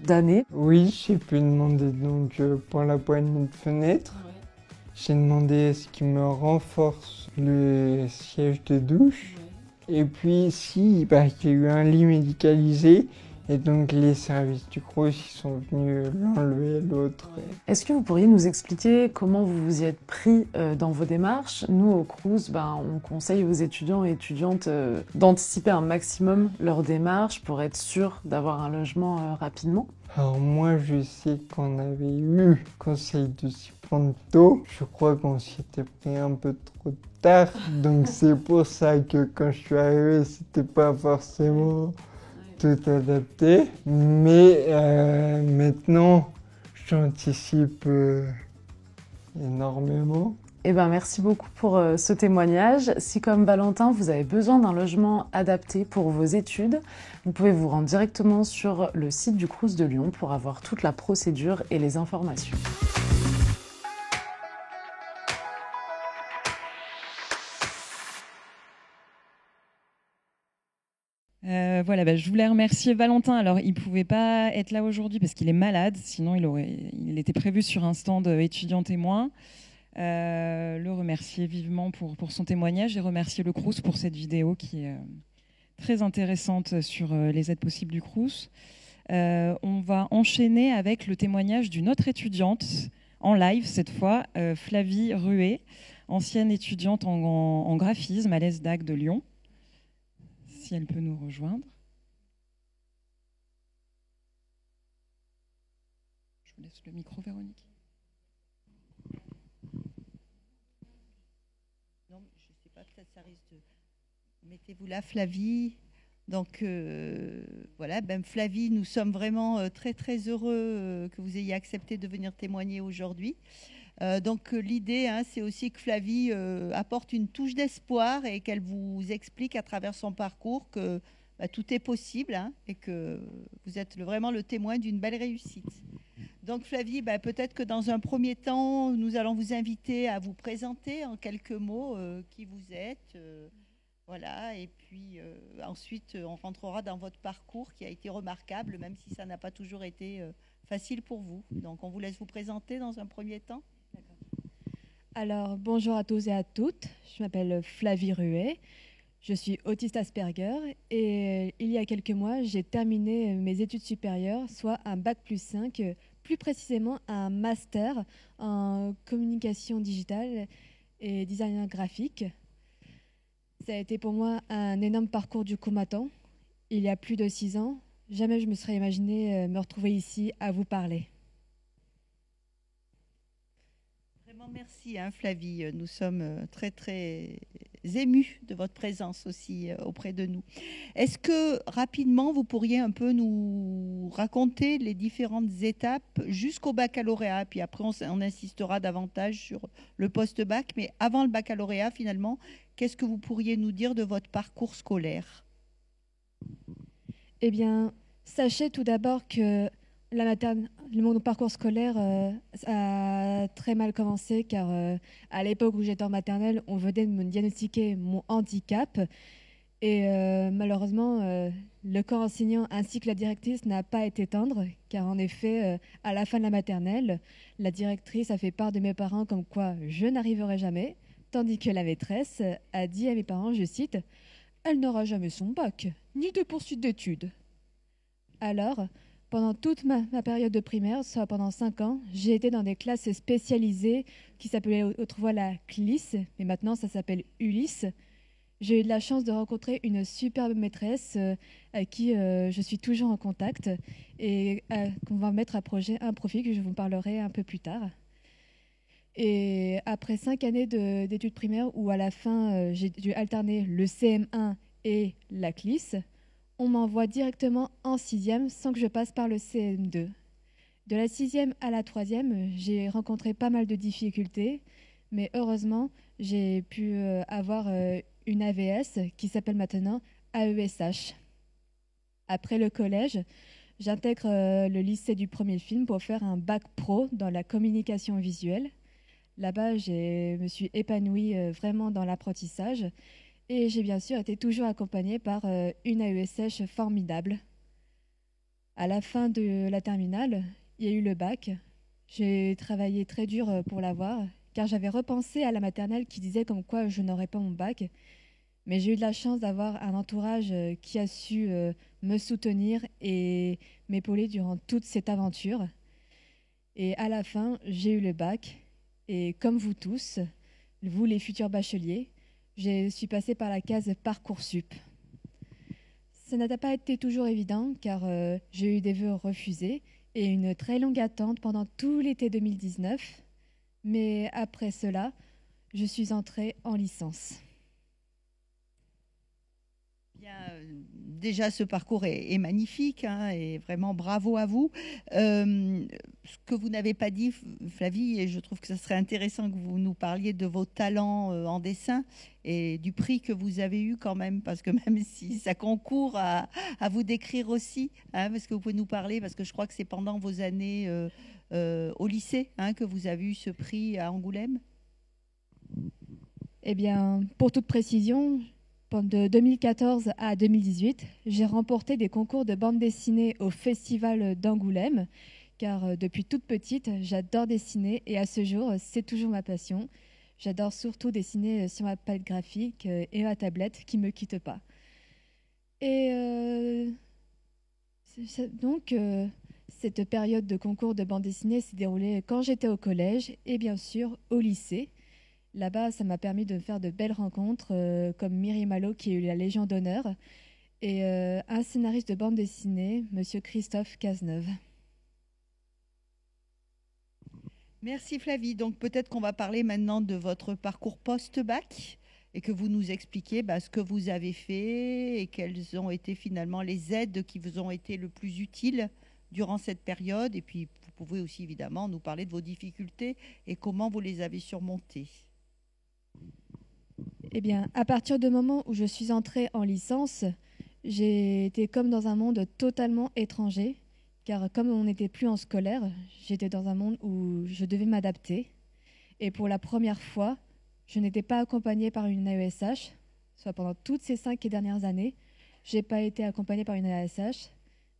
d'année ? Oui, j'ai pu demander donc pour la poignée de fenêtre. J'ai demandé ce qui me renforce le siège de douche. Et puis ici, il y a eu un lit médicalisé. Et donc les services du Crous, ils sont venus l'enlever, l'autre. Est-ce que vous pourriez nous expliquer comment vous vous y êtes pris dans vos démarches ? Nous, au Crous, on conseille aux étudiants et étudiantes d'anticiper un maximum leurs démarches pour être sûr d'avoir un logement rapidement. Alors moi, je sais qu'on avait eu conseil de s'y prendre tôt. Je crois qu'on s'y était pris un peu trop tard. Donc c'est pour ça que quand je suis arrivé, c'était pas forcément tout adapté. Mais maintenant, j'anticipe énormément. Merci beaucoup pour ce témoignage. Si comme Valentin, vous avez besoin d'un logement adapté pour vos études, vous pouvez vous rendre directement sur le site du Crous de Lyon pour avoir toute la procédure et les informations. Je voulais remercier Valentin. Alors, il ne pouvait pas être là aujourd'hui parce qu'il est malade, sinon il était prévu sur un stand étudiant témoin. Le remercier vivement pour son témoignage et remercier le Crous pour cette vidéo qui est très intéressante sur les aides possibles du Crous. On va enchaîner avec le témoignage d'une autre étudiante en live cette fois, Flavie Ruet, ancienne étudiante en graphisme à l'ESDAC de Lyon, si elle peut nous rejoindre. Je vous laisse le micro, Véronique. Non, je ne sais pas, peut-être ça risque de... Mettez-vous là, Flavie. Donc voilà, Flavie, nous sommes vraiment très très heureux que vous ayez accepté de venir témoigner aujourd'hui. Donc l'idée, c'est aussi que Flavie apporte une touche d'espoir et qu'elle vous explique à travers son parcours que tout est possible et que vous êtes vraiment le témoin d'une belle réussite. Donc Flavie, peut-être que dans un premier temps, nous allons vous inviter à vous présenter en quelques mots qui vous êtes. Voilà, et puis ensuite, on rentrera dans votre parcours qui a été remarquable, même si ça n'a pas toujours été facile pour vous. Donc, on vous laisse vous présenter dans un premier temps. Alors, bonjour à tous et à toutes. Je m'appelle Flavie Ruet. Je suis autiste Asperger et il y a quelques mois, j'ai terminé mes études supérieures, soit un bac+5, plus précisément un master en communication digitale et design graphique. Ça a été pour moi un énorme parcours du combattant. Il y a plus de 6 ans, jamais je me serais imaginé me retrouver ici à vous parler. Vraiment merci Flavie, nous sommes très très émus de votre présence aussi auprès de nous. Est-ce que rapidement vous pourriez un peu nous raconter les différentes étapes jusqu'au baccalauréat, puis après on insistera davantage sur le post-bac, mais avant le baccalauréat finalement, qu'est-ce que vous pourriez nous dire de votre parcours scolaire? Eh bien, sachez tout d'abord que mon parcours scolaire a très mal commencé car à l'époque où j'étais en maternelle, on venait de me diagnostiquer mon handicap et malheureusement, le corps enseignant ainsi que la directrice n'a pas été tendre car en effet, à la fin de la maternelle, la directrice a fait part de mes parents comme quoi je n'arriverai jamais, tandis que la maîtresse a dit à mes parents, je cite, « Elle n'aura jamais son bac, ni de poursuite d'études. » Alors, pendant toute ma période de primaire, soit pendant 5 ans, j'ai été dans des classes spécialisées qui s'appelaient autrefois la CLIS, mais maintenant ça s'appelle ULIS. J'ai eu de la chance de rencontrer une superbe maîtresse à qui je suis toujours en contact et qu'on va mettre à un profil que je vous parlerai un peu plus tard. Et après 5 années d'études primaires où à la fin j'ai dû alterner le CM1 et la CLIS, on m'envoie directement en 6e sans que je passe par le CM2. De la 6e à la 3e, j'ai rencontré pas mal de difficultés, mais heureusement, j'ai pu avoir une AVS qui s'appelle maintenant AESH. Après le collège, j'intègre le lycée du premier film pour faire un bac pro dans la communication visuelle. Là-bas, je me suis épanouie vraiment dans l'apprentissage. Et j'ai bien sûr été toujours accompagnée par une AESH formidable. À la fin de la terminale, il y a eu le bac. J'ai travaillé très dur pour l'avoir, car j'avais repensé à la maternelle qui disait comme quoi je n'aurais pas mon bac. Mais j'ai eu de la chance d'avoir un entourage qui a su me soutenir et m'épauler durant toute cette aventure. Et à la fin, j'ai eu le bac. Et comme vous tous, vous les futurs bacheliers, je suis passée par la case Parcoursup. Ça n'a pas été toujours évident car j'ai eu des vœux refusés et une très longue attente pendant tout l'été 2019. Mais après cela, je suis entrée en licence. Bien, déjà, ce parcours est magnifique et vraiment bravo à vous. Ce que vous n'avez pas dit, Flavie, et je trouve que ce serait intéressant que vous nous parliez de vos talents en dessin et du prix que vous avez eu quand même, parce que même si ça concourt à vous décrire aussi, parce que vous pouvez nous parler, parce que je crois que c'est pendant vos années au lycée que vous avez eu ce prix à Angoulême. Eh bien, pour toute précision, de 2014 à 2018, j'ai remporté des concours de bande dessinée au Festival d'Angoulême, car depuis toute petite, j'adore dessiner et à ce jour, c'est toujours ma passion. J'adore surtout dessiner sur ma palette graphique et ma tablette qui ne me quitte pas. Et donc, Cette période de concours de bande dessinée s'est déroulée quand j'étais au collège et bien sûr au lycée. Là-bas, ça m'a permis de faire de belles rencontres comme Myri Malo qui a eu la Légion d'honneur et un scénariste de bande dessinée, Monsieur Christophe Cazeneuve. Merci Flavie. Donc peut-être qu'on va parler maintenant de votre parcours post-bac et que vous nous expliquiez ce que vous avez fait et quelles ont été finalement les aides qui vous ont été le plus utiles durant cette période. Et puis vous pouvez aussi évidemment nous parler de vos difficultés et comment vous les avez surmontées. Eh bien, à partir du moment où je suis entrée en licence, j'ai été comme dans un monde totalement étranger, car comme on n'était plus en scolaire, j'étais dans un monde où je devais m'adapter. Et pour la première fois, je n'étais pas accompagnée par une AESH, soit pendant toutes ces 5 dernières années, je n'ai pas été accompagnée par une AESH,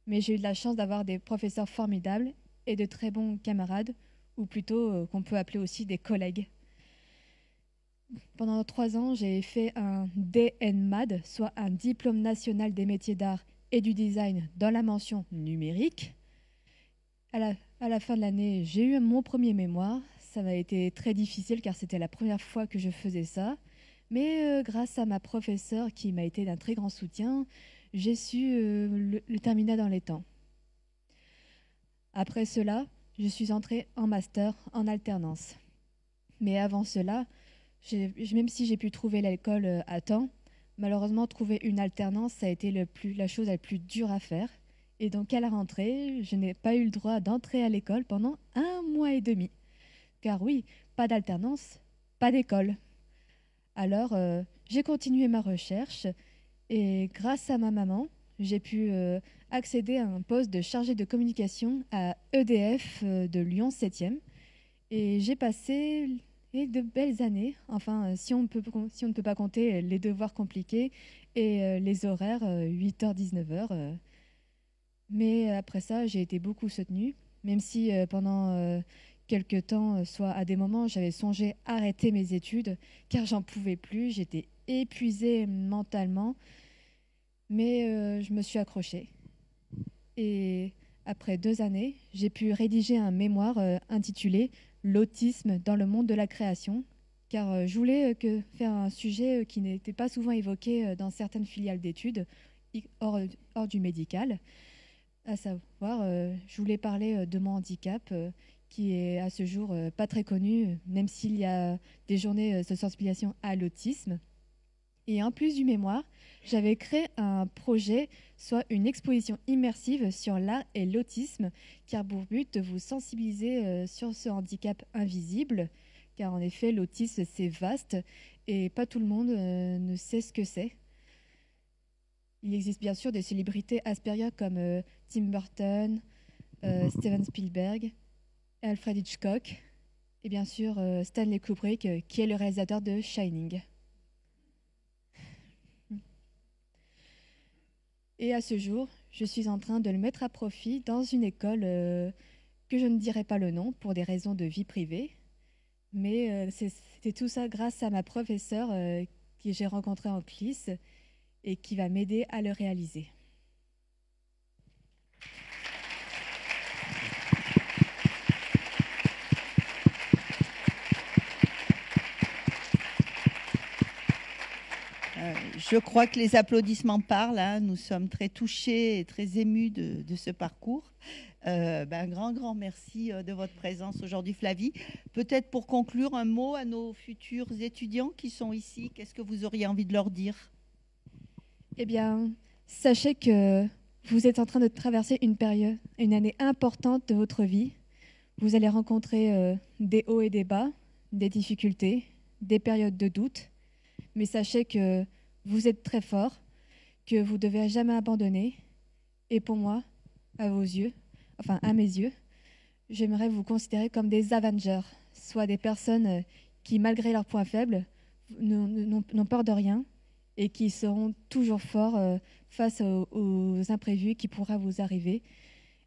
mais j'ai eu de la chance d'avoir des professeurs formidables et de très bons camarades, ou plutôt qu'on peut appeler aussi des collègues. Pendant 3 ans, j'ai fait un DNMAD, soit un diplôme national des métiers d'art et du design dans la mention numérique. À la fin de l'année, j'ai eu mon premier mémoire. Ça m'a été très difficile car c'était la première fois que je faisais ça. Mais grâce à ma professeure qui m'a été d'un très grand soutien, j'ai su le terminer dans les temps. Après cela, je suis entrée en master en alternance. Mais avant cela, même si j'ai pu trouver l'école à temps, malheureusement, trouver une alternance, ça a été la chose la plus dure à faire. Et donc, à la rentrée, je n'ai pas eu le droit d'entrer à l'école pendant 1 mois et demi. Car oui, pas d'alternance, pas d'école. Alors, j'ai continué ma recherche et grâce à ma maman, j'ai pu accéder à un poste de chargé de communication à EDF de Lyon 7e. Et j'ai passé de belles années, enfin, si on ne peut pas compter les devoirs compliqués et les horaires 8h-19h. Mais après ça, j'ai été beaucoup soutenue, même si pendant quelques temps, soit à des moments, j'avais songé arrêter mes études, car j'en pouvais plus, j'étais épuisée mentalement, mais je me suis accrochée. Et après 2 années, j'ai pu rédiger un mémoire intitulé « L'autisme dans le monde de la création », car je voulais faire un sujet qui n'était pas souvent évoqué dans certaines filiales d'études, hors du médical. À savoir, je voulais parler de mon handicap, qui est à ce jour pas très connu, même s'il y a des journées de sensibilisation à l'autisme. Et en plus du mémoire, j'avais créé un projet, soit une exposition immersive sur l'art et l'autisme, qui a pour but de vous sensibiliser sur ce handicap invisible, car en effet, l'autisme, c'est vaste et pas tout le monde ne sait ce que c'est. Il existe bien sûr des célébrités Asperger comme Tim Burton, Steven Spielberg, Alfred Hitchcock et bien sûr Stanley Kubrick, qui est le réalisateur de Shining. Et à ce jour, je suis en train de le mettre à profit dans une école que je ne dirai pas le nom pour des raisons de vie privée. Mais c'était tout ça grâce à ma professeure que j'ai rencontrée en CLIS et qui va m'aider à le réaliser. Je crois que les applaudissements parlent. Hein. Nous sommes très touchés et très émus de ce parcours. Un grand merci de votre présence aujourd'hui, Flavie. Peut-être pour conclure, un mot à nos futurs étudiants qui sont ici. Qu'est-ce que vous auriez envie de leur dire ? Eh bien, sachez que vous êtes en train de traverser une année importante de votre vie. Vous allez rencontrer des hauts et des bas, des difficultés, des périodes de doute. Mais sachez que vous êtes très fort, que vous ne devez jamais abandonner. Et pour moi, à mes yeux, j'aimerais vous considérer comme des Avengers, soit des personnes qui, malgré leurs points faibles, n'ont peur de rien et qui seront toujours forts face aux imprévus qui pourraient vous arriver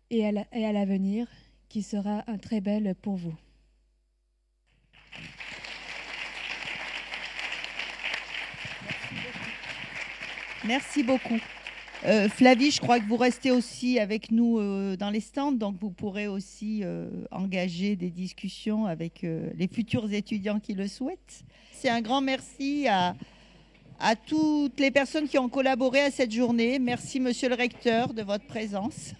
et à l'avenir qui sera très belle pour vous. Merci beaucoup. Flavie, je crois que vous restez aussi avec nous dans les stands, donc vous pourrez aussi engager des discussions avec les futurs étudiants qui le souhaitent. C'est un grand merci à toutes les personnes qui ont collaboré à cette journée. Merci, monsieur le recteur, de votre présence.